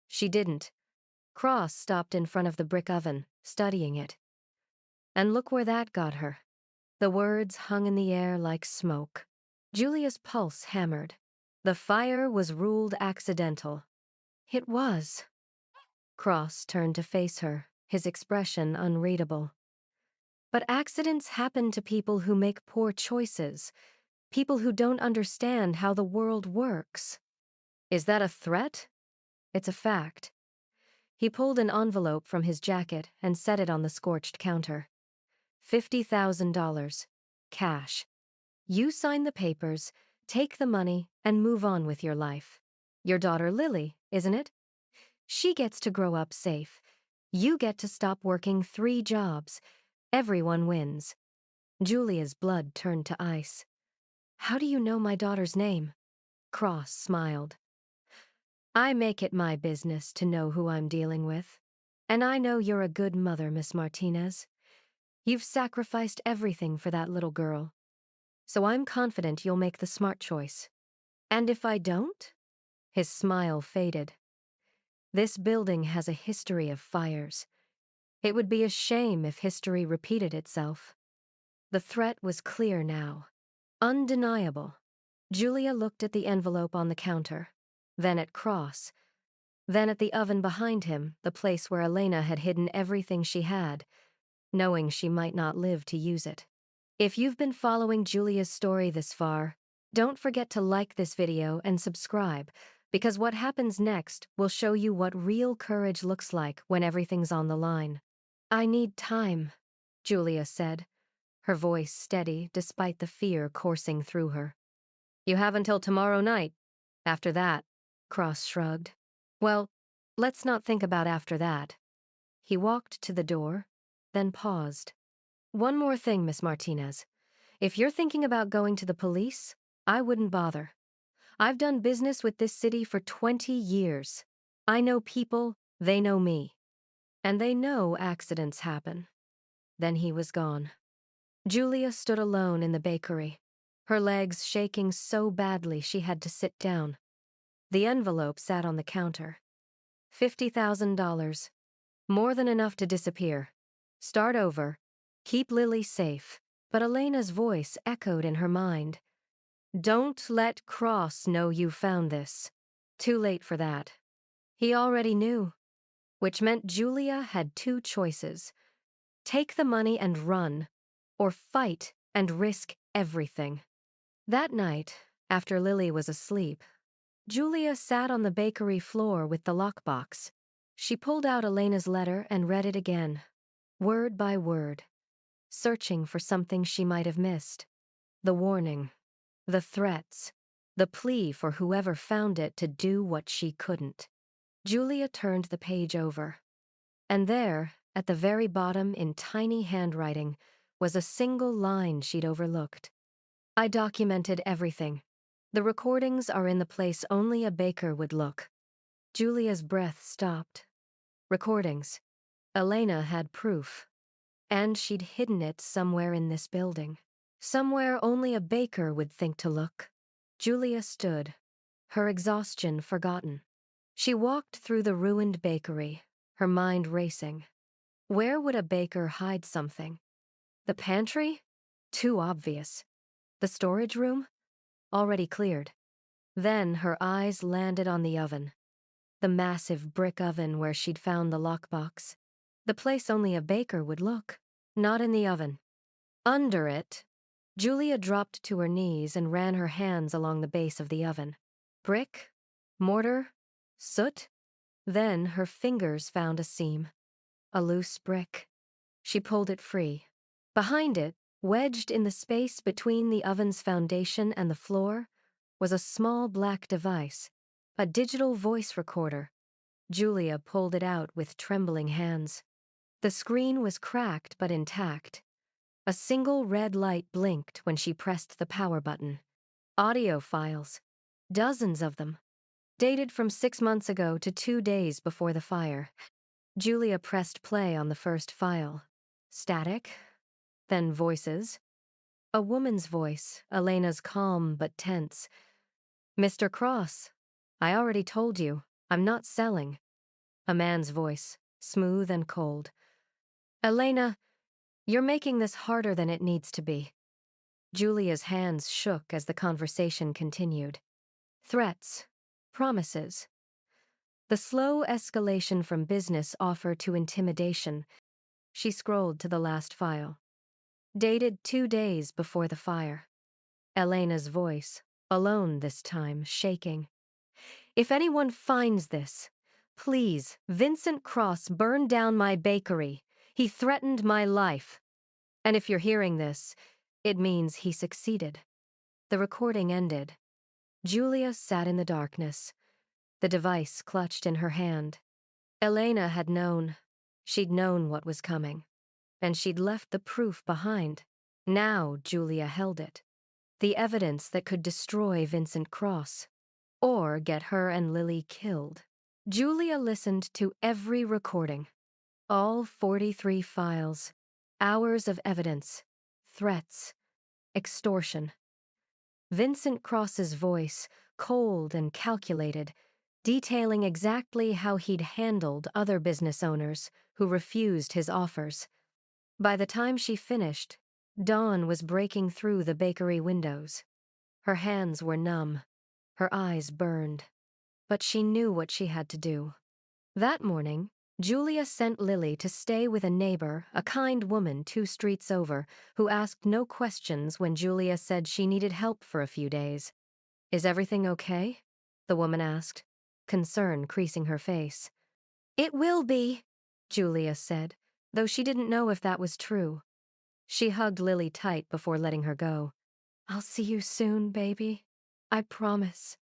[SPEAKER 1] she didn't. Cross stopped in front of the brick oven, studying it. And look where that got her. The words hung in the air like smoke. Julia's pulse hammered. The fire was ruled accidental. It was. Cross turned to face her, his expression unreadable. But accidents happen to people who make poor choices, people who don't understand how the world works. Is that a threat? It's a fact. He pulled an envelope from his jacket and set it on the scorched counter. $50,000. Cash. You sign the papers, take the money, and move on with your life. Your daughter Lily, isn't it? She gets to grow up safe. You get to stop working 3 jobs. Everyone wins. Julia's blood turned to ice. How do you know my daughter's name? Cross smiled. I make it my business to know who I'm dealing with. And I know you're a good mother, Miss Martinez. You've sacrificed everything for that little girl. So I'm confident you'll make the smart choice. And if I don't? His smile faded. This building has a history of fires. It would be a shame if history repeated itself. The threat was clear now. Undeniable. Julia looked at the envelope on the counter, then at Cross, then at the oven behind him, the place where Elena had hidden everything she had, knowing she might not live to use it. If you've been following Julia's story this far, don't forget to like this video and subscribe, because what happens next will show you what real courage looks like when everything's on the line. I need time, Julia said, her voice steady despite the fear coursing through her. You have until tomorrow night. After that, Cross shrugged. Well, let's not think about after that. He walked to the door, then paused. One more thing, Miss Martinez. If you're thinking about going to the police, I wouldn't bother. I've done business with this city for 20 years. I know people, they know me. And they know accidents happen. Then he was gone. Julia stood alone in the bakery, her legs shaking so badly she had to sit down. The envelope sat on the counter. $50,000. More than enough to disappear. Start over. Keep Lily safe. But Elena's voice echoed in her mind. Don't let Cross know you found this. Too late for that. He already knew. Which meant Julia had 2 choices. Take the money and run, or fight and risk everything. That night, after Lily was asleep, Julia sat on the bakery floor with the lockbox. She pulled out Elena's letter and read it again, word by word, searching for something she might have missed. The warning, the threats, the plea for whoever found it to do what she couldn't. Julia turned the page over, and there, at the very bottom in tiny handwriting, was a single line she'd overlooked. I documented everything. The recordings are in the place only a baker would look. Julia's breath stopped. Recordings. Elena had proof. And she'd hidden it somewhere in this building. Somewhere only a baker would think to look. Julia stood, her exhaustion forgotten. She walked through the ruined bakery, her mind racing. Where would a baker hide something? The pantry? Too obvious. The storage room? Already cleared. Then her eyes landed on the oven. The massive brick oven where she'd found the lockbox. The place only a baker would look. Not in the oven. Under it, Julia dropped to her knees and ran her hands along the base of the oven. Brick? Mortar? Soot? Then her fingers found a seam. A loose brick. She pulled it free. Behind it, wedged in the space between the oven's foundation and the floor, was a small black device, a digital voice recorder. Julia pulled it out with trembling hands. The screen was cracked but intact. A single red light blinked when she pressed the power button. Audio files. Dozens of them. Dated from 6 months ago to 2 days before the fire. Julia pressed play on the first file. Static. Then voices. A woman's voice, Elena's calm but tense. "Mr. Cross, I already told you, I'm not selling." A man's voice, smooth and cold. "Elena, you're making this harder than it needs to be." Julia's hands shook as the conversation continued. Threats. Promises. The slow escalation from business offer to intimidation. She scrolled to the last file. Dated 2 days before the fire. Elena's voice, alone this time, shaking. "If anyone finds this, please, Vincent Cross burned down my bakery. He threatened my life. And if you're hearing this, it means he succeeded." The recording ended. Julia sat in the darkness, the device clutched in her hand. Elena had known. She'd known what was coming. And she'd left the proof behind. Now Julia held it. The evidence that could destroy Vincent Cross. Or get her and Lily killed. Julia listened to every recording. All 43 files. Hours of evidence. Threats. Extortion. Vincent Cross's voice, cold and calculated, detailing exactly how he'd handled other business owners who refused his offers. By the time she finished, dawn was breaking through the bakery windows. Her hands were numb. Her eyes burned. But she knew what she had to do. That morning, Julia sent Lily to stay with a neighbor, a kind woman 2 streets over, who asked no questions when Julia said she needed help for a few days. "Is everything okay?" the woman asked, concern creasing her face. "It will be," Julia said, though she didn't know if that was true. She hugged Lily tight before letting her go. "I'll see you soon, baby. I promise."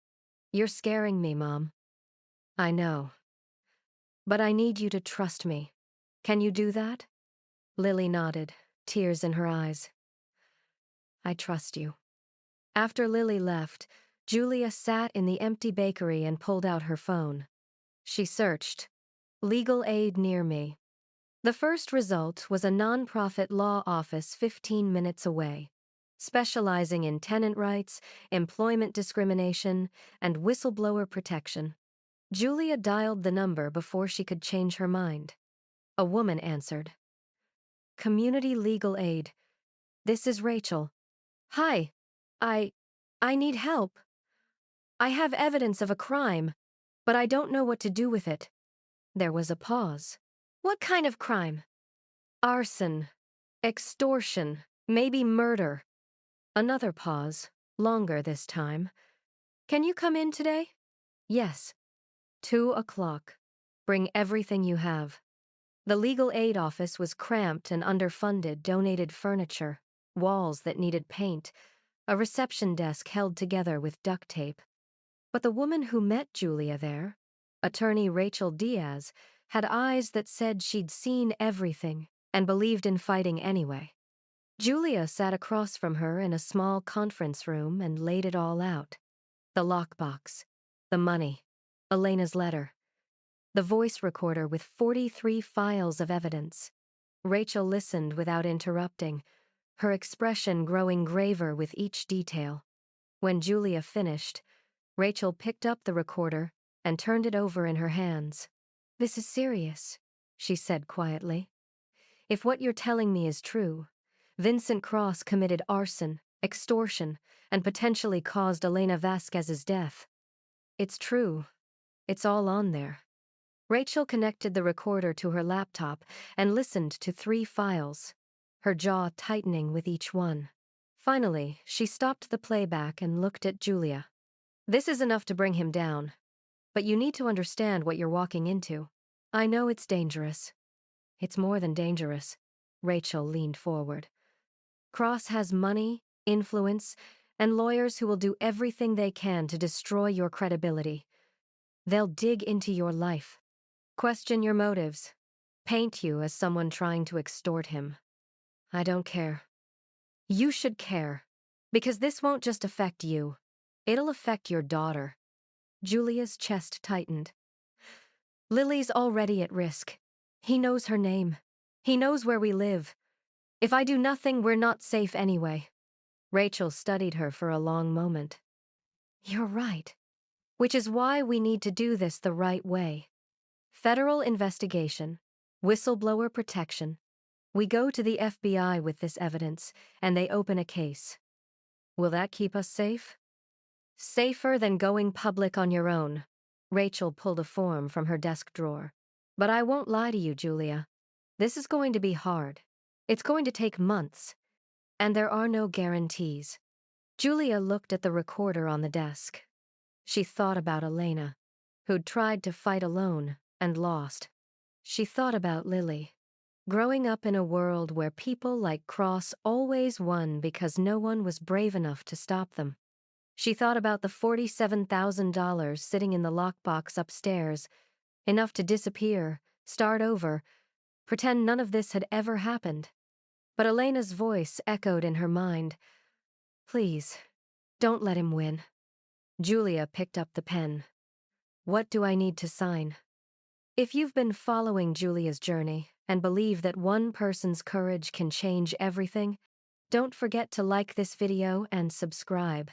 [SPEAKER 1] "You're scaring me, Mom." "I know. But I need you to trust me. Can you do that?" Lily nodded, tears in her eyes. "I trust you." After Lily left, Julia sat in the empty bakery and pulled out her phone. She searched. Legal aid near me. The first result was a nonprofit law office 15 minutes away, specializing in tenant rights, employment discrimination, and whistleblower protection. Julia dialed the number before she could change her mind. A woman answered. "Community Legal Aid. This is Rachel. Hi. I need help. I have evidence of a crime, but I don't know what to do with it." There was a pause. "What kind of crime?" "Arson. Extortion. Maybe murder." Another pause, longer this time. "Can you come in today?" "Yes." 2 o'clock. Bring everything you have. The legal aid office was cramped and underfunded, donated furniture, walls that needed paint, a reception desk held together with duct tape. But the woman who met Julia there, attorney Rachel Diaz, had eyes that said she'd seen everything and believed in fighting anyway. Julia sat across from her in a small conference room and laid it all out. The lockbox, the money, Elena's letter, the voice recorder with 43 files of evidence. Rachel listened without interrupting, her expression growing graver with each detail. When Julia finished, Rachel picked up the recorder and turned it over in her hands. "This is serious," she said quietly. "If what you're telling me is true, Vincent Cross committed arson, extortion, and potentially caused Elena Vasquez's death. It's true. It's all on there." Rachel connected the recorder to her laptop and listened to 3 files, her jaw tightening with each one. Finally, she stopped the playback and looked at Julia. "This is enough to bring him down, but you need to understand what you're walking into. I know it's dangerous." "It's more than dangerous." Rachel leaned forward. "Cross has money, influence, and lawyers who will do everything they can to destroy your credibility. They'll dig into your life. question your motives, paint you as someone trying to extort him. I don't care. You should care, because this won't just affect you. It'll affect your daughter. Julia's chest tightened. Lily's already at risk. He knows her name. He knows where we live. If I do nothing, we're not safe anyway. Rachel studied her for a long moment. You're right. Which is why we need to do this the right way. Federal investigation, whistleblower protection. We go to the FBI with this evidence, and they open a case. Will that keep us safe? Safer than going public on your own. Rachel pulled a form from her desk drawer. But I won't lie to you, Julia. This is going to be hard. It's going to take months. And there are no guarantees. Julia looked at the recorder on the desk. She thought about Elena, who'd tried to fight alone and lost. She thought about Lily, growing up in a world where people like Cross always won because no one was brave enough to stop them. She thought about the $47,000 sitting in the lockbox upstairs, enough to disappear, start over, pretend none of this had ever happened. But Elena's voice echoed in her mind. Please, don't let him win. Julia picked up the pen. What do I need to sign? If you've been following Julia's journey and believe that one person's courage can change everything, don't forget to like this video and subscribe.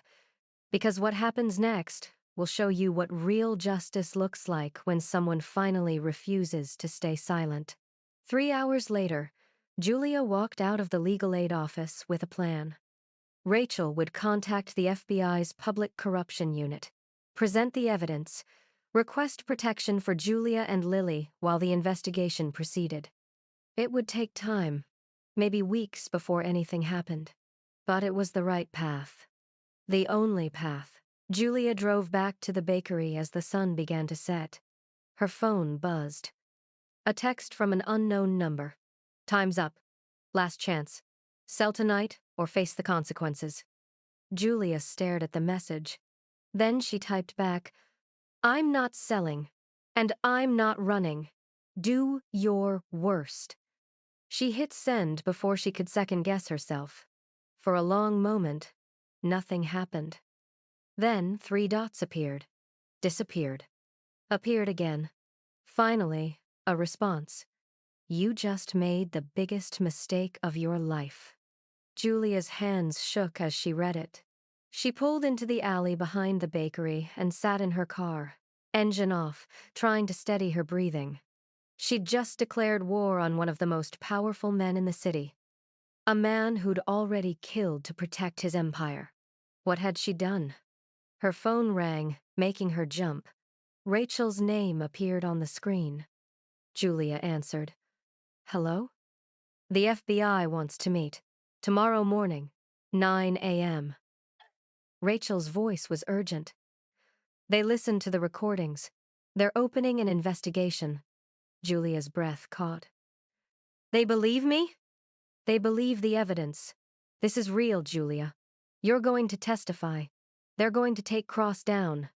[SPEAKER 1] Because what happens next will show you what real justice looks like when someone finally refuses to stay silent. 3 hours later, Julia walked out of the legal aid office with a plan. Rachel would contact the FBI's Public Corruption Unit, present the evidence, request protection for Julia and Lily while the investigation proceeded. It would take time, maybe weeks before anything happened. But it was the right path. The only path. Julia drove back to the bakery as the sun began to set. Her phone buzzed. A text from an unknown number. Time's up. Last chance. Sell tonight or face the consequences. Julia stared at the message. Then she typed back, I'm not selling, and I'm not running. Do your worst. She hit send before she could second-guess herself. For a long moment, nothing happened. Then 3 dots appeared, disappeared, appeared again. Finally, a response. You just made the biggest mistake of your life. Julia's hands shook as she read it. She pulled into the alley behind the bakery and sat in her car, engine off, trying to steady her breathing. She'd just declared war on one of the most powerful men in the city. A man who'd already killed to protect his empire. What had she done? Her phone rang, making her jump. Rachel's name appeared on the screen. Julia answered. Hello? The FBI wants to meet. Tomorrow morning, 9 a.m. Rachel's voice was urgent. They listened to the recordings. They're opening an investigation. Julia's breath caught. They believe me? They believe the evidence. This is real, Julia. You're going to testify. They're going to take Cross down.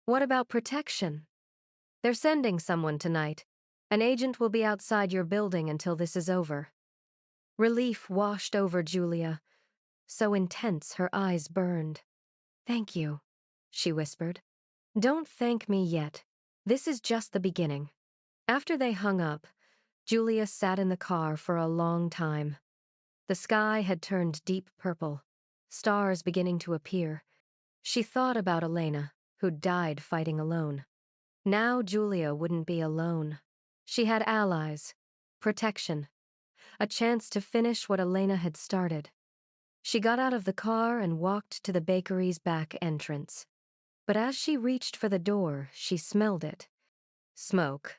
[SPEAKER 1] What about protection? They're sending someone tonight. An agent will be outside your building until this is over. Relief washed over Julia. So intense her eyes burned. Thank you, she whispered. Don't thank me yet. This is just the beginning. After they hung up, Julia sat in the car for a long time. The sky had turned deep purple, stars beginning to appear. She thought about Elena, who'd died fighting alone. Now Julia wouldn't be alone. She had allies, protection, a chance to finish what Elena had started. She got out of the car and walked to the bakery's back entrance. But as she reached for the door, she smelled it. Smoke.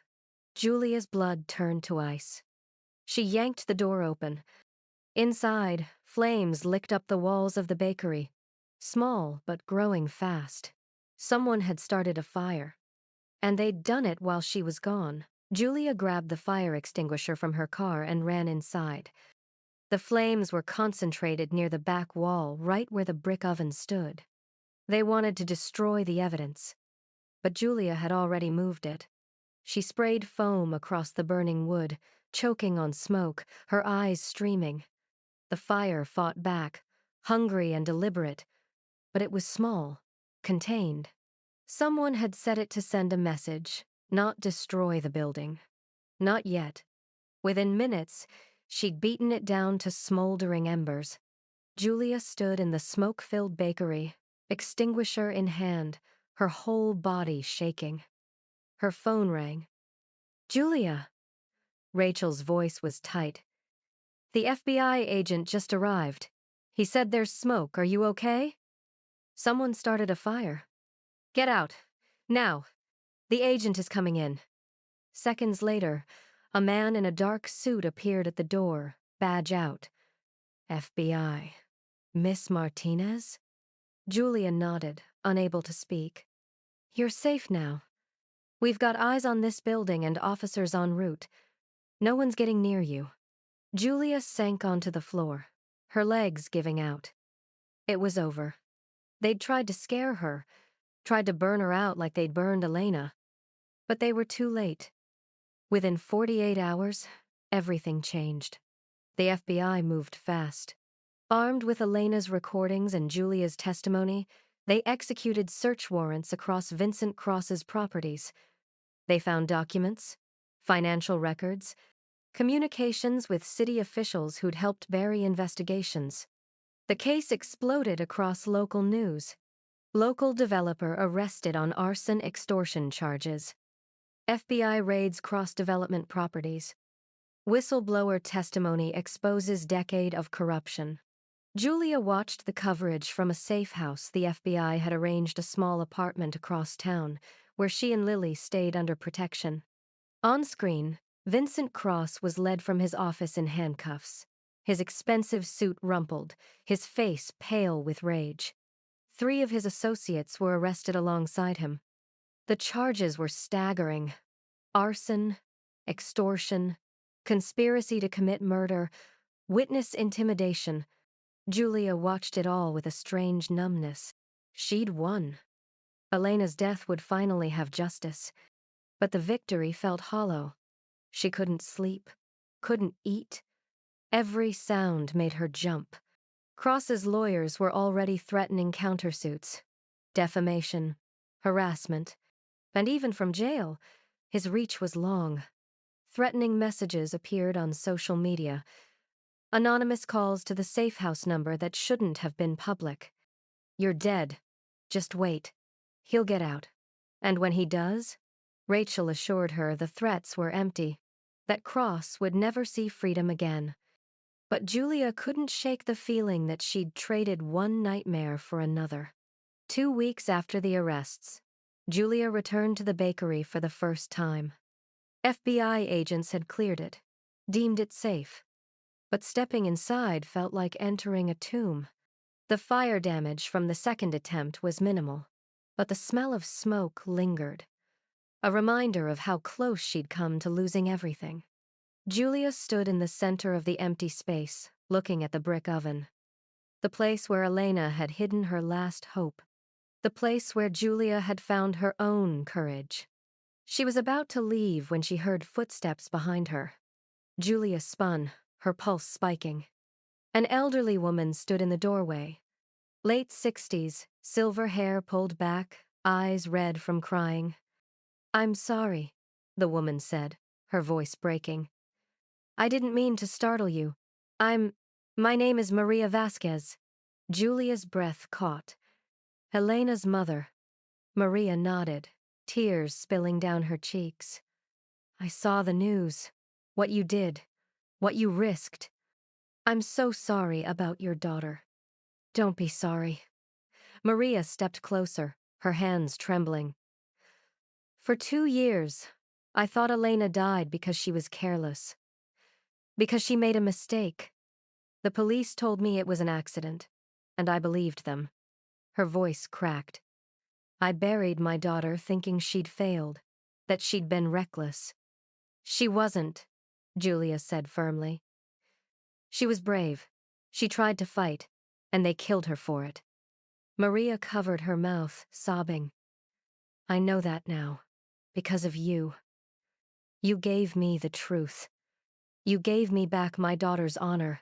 [SPEAKER 1] Julia's blood turned to ice. She yanked the door open. Inside, flames licked up the walls of the bakery. Small, but growing fast. Someone had started a fire. And they'd done it while she was gone. Julia grabbed the fire extinguisher from her car and ran inside. The flames were concentrated near the back wall, right where the brick oven stood. They wanted to destroy the evidence. But Julia had already moved it. She sprayed foam across the burning wood, choking on smoke, her eyes streaming. The fire fought back, hungry and deliberate, but it was small, contained. Someone had set it to send a message, not destroy the building. Not yet. Within minutes, she'd beaten it down to smoldering embers. Julia stood in the smoke-filled bakery, extinguisher in hand, her whole body shaking. Her phone rang. "Julia!" Rachel's voice was tight. "The FBI agent just arrived. He said there's smoke. Are you okay?" "Someone started a fire." "Get out. Now. The agent is coming in." Seconds later, a man in a dark suit appeared at the door, badge out. FBI. Miss Martinez? Julia nodded, unable to speak. "You're safe now. We've got eyes on this building and officers en route. No one's getting near you." Julia sank onto the floor, her legs giving out. It was over. They'd tried to scare her, tried to burn her out like they'd burned Elena. But they were too late. Within 48 hours, everything changed. The FBI moved fast. Armed with Elena's recordings and Julia's testimony, they executed search warrants across Vincent Cross's properties. They found documents, financial records, communications with city officials who'd helped bury investigations. The case exploded across local news. Local developer arrested on arson extortion charges. FBI raids cross-development properties. Whistleblower testimony exposes decade of corruption. Julia watched the coverage from a safe house the FBI had arranged a small apartment across town, where she and Lily stayed under protection. On screen, Vincent Cross was led from his office in handcuffs, his expensive suit rumpled, his face pale with rage. 3 of his associates were arrested alongside him. The charges were staggering: arson, extortion, conspiracy to commit murder, witness intimidation. Julia watched it all with a strange numbness. She'd won. Elena's death would finally have justice, but the victory felt hollow. She couldn't sleep, couldn't eat. Every sound made her jump. Cross's lawyers were already threatening countersuits, defamation, harassment, and even from jail. His reach was long. Threatening messages appeared on social media. Anonymous calls to the safe house number that shouldn't have been public. "You're dead. Just wait. He'll get out. And when he does," Rachel assured her the threats were empty, that Cross would never see freedom again. But Julia couldn't shake the feeling that she'd traded one nightmare for another. 2 weeks after the arrests, Julia returned to the bakery for the first time. FBI agents had cleared it, deemed it safe. But stepping inside felt like entering a tomb. The fire damage from the second attempt was minimal, but the smell of smoke lingered, a reminder of how close she'd come to losing everything. Julia stood in the center of the empty space, looking at the brick oven. The place where Elena had hidden her last hope. The place where Julia had found her own courage. She was about to leave when she heard footsteps behind her. Julia spun, her pulse spiking. An elderly woman stood in the doorway. Late 60s, silver hair pulled back, eyes red from crying. "I'm sorry," the woman said, her voice breaking. "I didn't mean to startle you. My name is Maria Vasquez." Julia's breath caught. Elena's mother. Maria nodded, tears spilling down her cheeks. "I saw the news. What you did. What you risked. I'm so sorry about your daughter." "Don't be sorry." Maria stepped closer, her hands trembling. "For 2 years, I thought Elena died because she was careless. Because she made a mistake. The police told me it was an accident, and I believed them." Her voice cracked. "I buried my daughter thinking she'd failed, that she'd been reckless." "She wasn't," Julia said firmly. "She was brave. She tried to fight, and they killed her for it." Maria covered her mouth, sobbing. "I know that now, because of you." You gave me the truth. You gave me back my daughter's honor.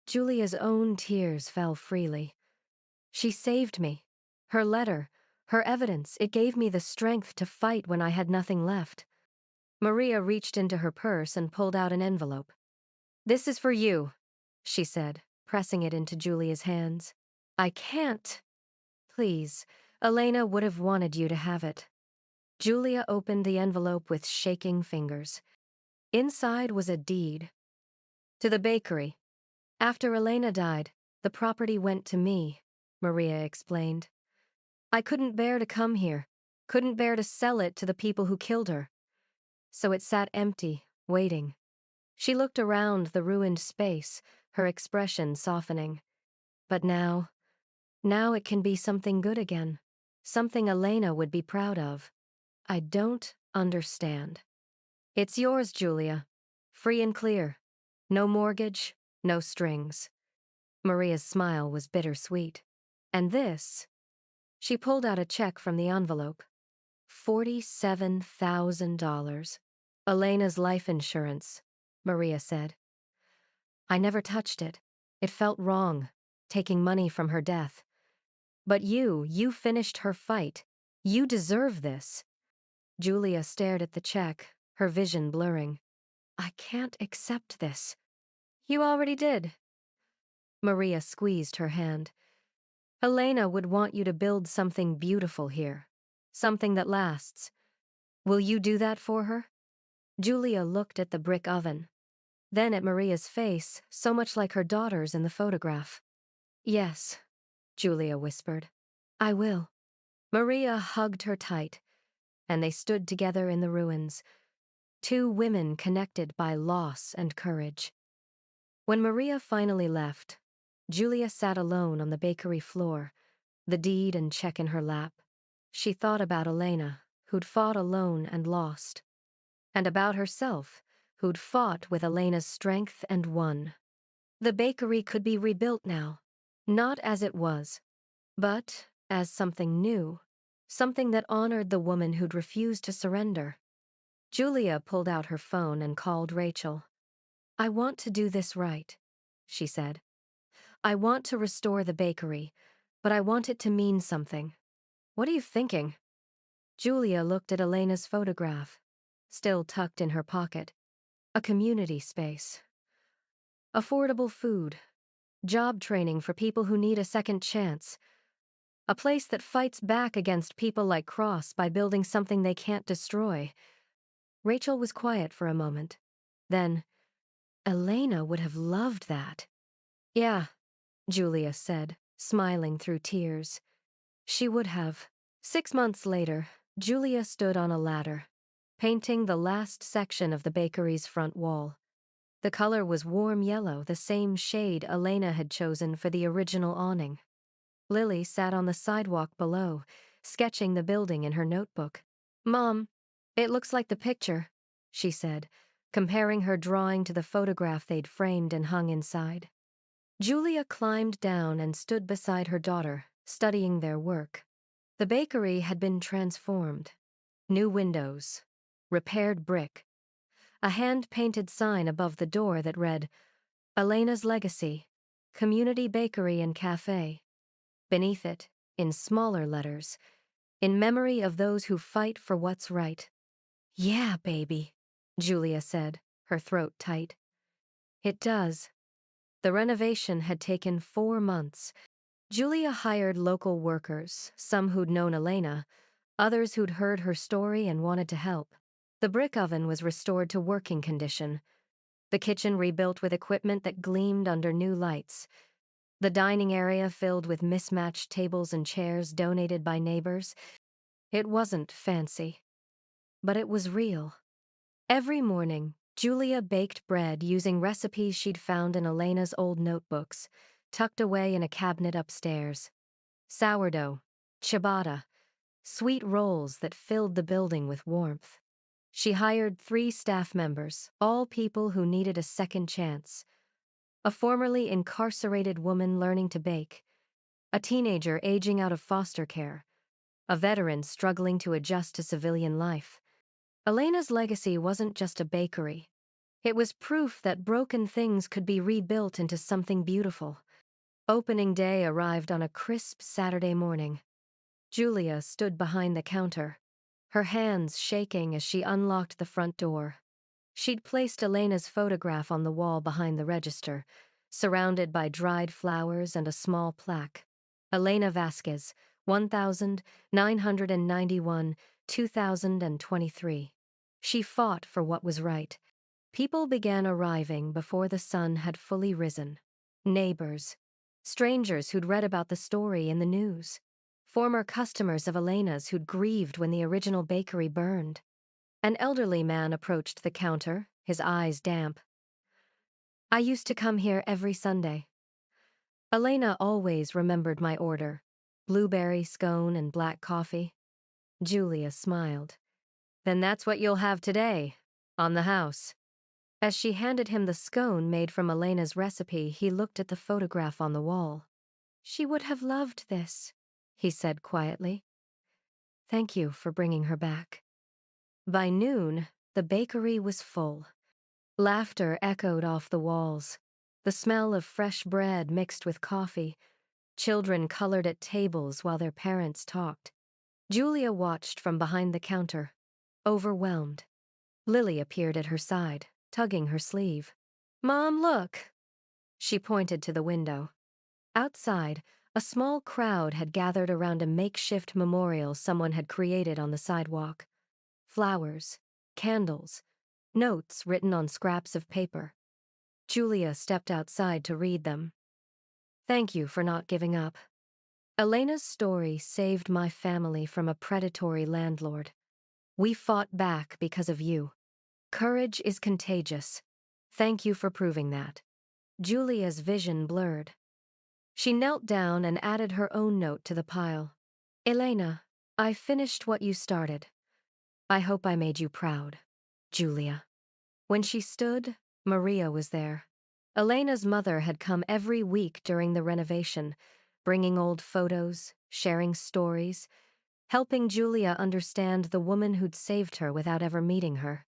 [SPEAKER 1] Julia's own tears fell freely. She saved me. Her letter, her evidence, it gave me the strength to fight when I had nothing left. Maria reached into her purse and pulled out an envelope. "This is for you," she said, pressing it into Julia's hands. "I can't." "Please, Elena would have wanted you to have it." Julia opened the envelope with shaking fingers. Inside was a deed. "To the bakery. After Elena died, the property went to me," Maria explained. "I couldn't bear to come here, couldn't bear to sell it to the people who killed her. So it sat empty, waiting." She looked around the ruined space, her expression softening. "But now it can be something good again. Something Elena would be proud of." "I don't understand." "It's yours, Julia. Free and clear. No mortgage, no strings." Maria's smile was bittersweet. "And this?" She pulled out a check from the envelope. $47,000. "Elena's life insurance," Maria said. "I never touched it. It felt wrong, taking money from her death. But you finished her fight. You deserve this." Julia stared at the check, her vision blurring. "I can't accept this." "You already did." Maria squeezed her hand. "Elena would want you to build something beautiful here. Something that lasts. Will you do that for her?" Julia looked at the brick oven, then at Maria's face, so much like her daughter's in the photograph. "Yes," Julia whispered. "I will." Maria hugged her tight, and they stood together in the ruins, two women connected by loss and courage. When Maria finally left, Julia sat alone on the bakery floor, the deed and check in her lap. She thought about Elena, who'd fought alone and lost, and about herself, who'd fought with Elena's strength and won. The bakery could be rebuilt now, not as it was, but as something new, something that honored the woman who'd refused to surrender. Julia pulled out her phone and called Rachel. "I want to do this right," she said. "I want to restore the bakery, but I want it to mean something." "What are you thinking?" Julia looked at Elena's photograph, still tucked in her pocket. A community space. Affordable food. Job training for people who need a second chance. A place that fights back against people like Cross by building something they can't destroy. Rachel was quiet for a moment. Then, "Elena would have loved that." "Yeah," Julia said, smiling through tears. "She would have." 6 months later, Julia stood on a ladder, painting the last section of the bakery's front wall. The color was warm yellow, the same shade Elena had chosen for the original awning. Lily sat on the sidewalk below, sketching the building in her notebook. "Mom, it looks like the picture," she said, comparing her drawing to the photograph they'd framed and hung inside. Julia climbed down and stood beside her daughter, studying their work. The bakery had been transformed. New windows, repaired brick, a hand-painted sign above the door that read, "Elena's Legacy, Community Bakery and Cafe." Beneath it, in smaller letters, "In memory of those who fight for what's right." "Yeah, baby," Julia said, her throat tight. "It does." The renovation had taken 4 months. Julia hired local workers, some who'd known Elena, others who'd heard her story and wanted to help. The brick oven was restored to working condition, the kitchen rebuilt with equipment that gleamed under new lights, the dining area filled with mismatched tables and chairs donated by neighbors. It wasn't fancy, but it was real. Every morning, Julia baked bread using recipes she'd found in Elena's old notebooks, tucked away in a cabinet upstairs. Sourdough, ciabatta, sweet rolls that filled the building with warmth. She hired 3 staff members, all people who needed a second chance. A formerly incarcerated woman learning to bake, a teenager aging out of foster care, a veteran struggling to adjust to civilian life, Elena's legacy wasn't just a bakery. It was proof that broken things could be rebuilt into something beautiful. Opening day arrived on a crisp Saturday morning. Julia stood behind the counter, her hands shaking as she unlocked the front door. She'd placed Elena's photograph on the wall behind the register, surrounded by dried flowers and a small plaque. Elena Vasquez, 1991, 2023. She fought for what was right. People began arriving before the sun had fully risen. Neighbors, strangers who'd read about the story in the news, former customers of Elena's who'd grieved when the original bakery burned. An elderly man approached the counter, his eyes damp. I used to come here every Sunday. Elena always remembered my order, blueberry scone and black coffee. Julia smiled. Then that's what you'll have today, on the house. As she handed him the scone made from Elena's recipe, he looked at the photograph on the wall. She would have loved this, he said quietly. Thank you for bringing her back. By noon, the bakery was full. Laughter echoed off the walls. The smell of fresh bread mixed with coffee. Children colored at tables while their parents talked. Julia watched from behind the counter, overwhelmed. Lily appeared at her side, tugging her sleeve. Mom, look! She pointed to the window. Outside, a small crowd had gathered around a makeshift memorial someone had created on the sidewalk. Flowers, candles, notes written on scraps of paper. Julia stepped outside to read them. Thank you for not giving up. Elena's story saved my family from a predatory landlord. We fought back because of you. Courage is contagious. Thank you for proving that. Julia's vision blurred. She knelt down and added her own note to the pile. Elena, I finished what you started. I hope I made you proud. Julia. When she stood, Maria was there. Elena's mother had come every week during the renovation, bringing old photos, sharing stories, helping Julia understand the woman who'd saved her without ever meeting her.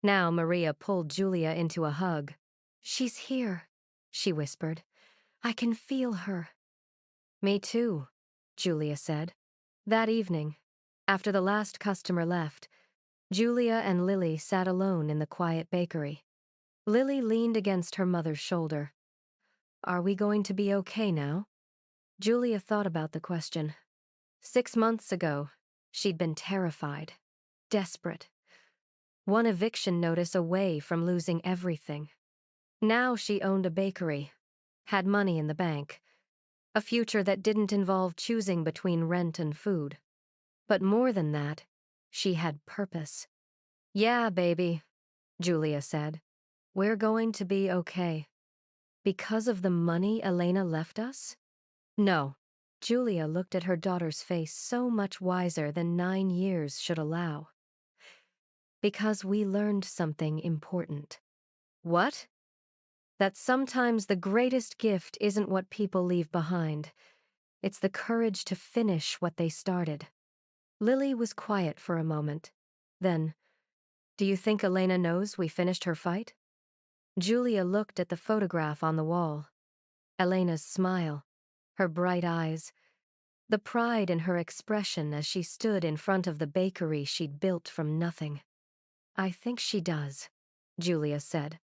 [SPEAKER 1] Now Maria pulled Julia into a hug. She's here, she whispered. I can feel her. Me too, Julia said. That evening, after the last customer left, Julia and Lily sat alone in the quiet bakery. Lily leaned against her mother's shoulder. Are we going to be okay now? Julia thought about the question. 6 months ago, she'd been terrified, desperate. One eviction notice away from losing everything. Now she owned a bakery, had money in the bank, a future that didn't involve choosing between rent and food. But more than that, she had purpose. Yeah, baby, Julia said. We're going to be okay. Because of the money Elena left us? No. Julia looked at her daughter's face so much wiser than 9 years should allow. Because we learned something important. What? That sometimes the greatest gift isn't what people leave behind. It's the courage to finish what they started. Lily was quiet for a moment. Then, do you think Elena knows we finished her fight? Julia looked at the photograph on the wall. Elena's smile, her bright eyes, the pride in her expression as she stood in front of the bakery she'd built from nothing. I think she does, Julia said.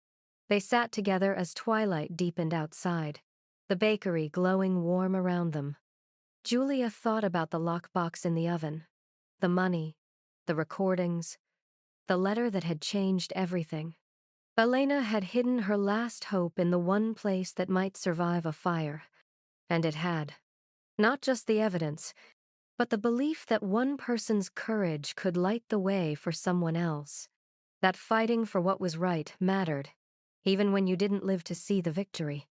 [SPEAKER 1] They sat together as twilight deepened outside, the bakery glowing warm around them. Julia thought about the lockbox in the oven, the money, the recordings, the letter that had changed everything. Elena had hidden her last hope in the one place that might survive a fire, and it had. Not just the evidence, but the belief that one person's courage could light the way for someone else. That fighting for what was right mattered, even when you didn't live to see the victory.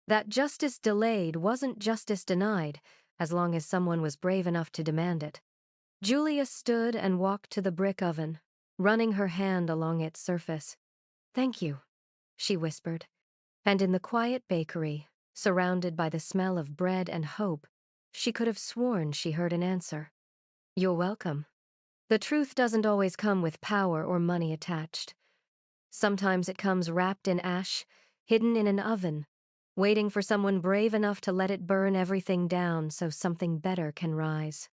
[SPEAKER 1] That justice delayed wasn't justice denied, as long as someone was brave enough to demand it. Julia stood and walked to the brick oven, running her hand along its surface. Thank you, she whispered. And in the quiet bakery, surrounded by the smell of bread and hope, she could have sworn she heard an answer. You're welcome. The truth doesn't always come with power or money attached. Sometimes it comes wrapped in ash, hidden in an oven, waiting for someone brave enough to let it burn everything down so something better can rise.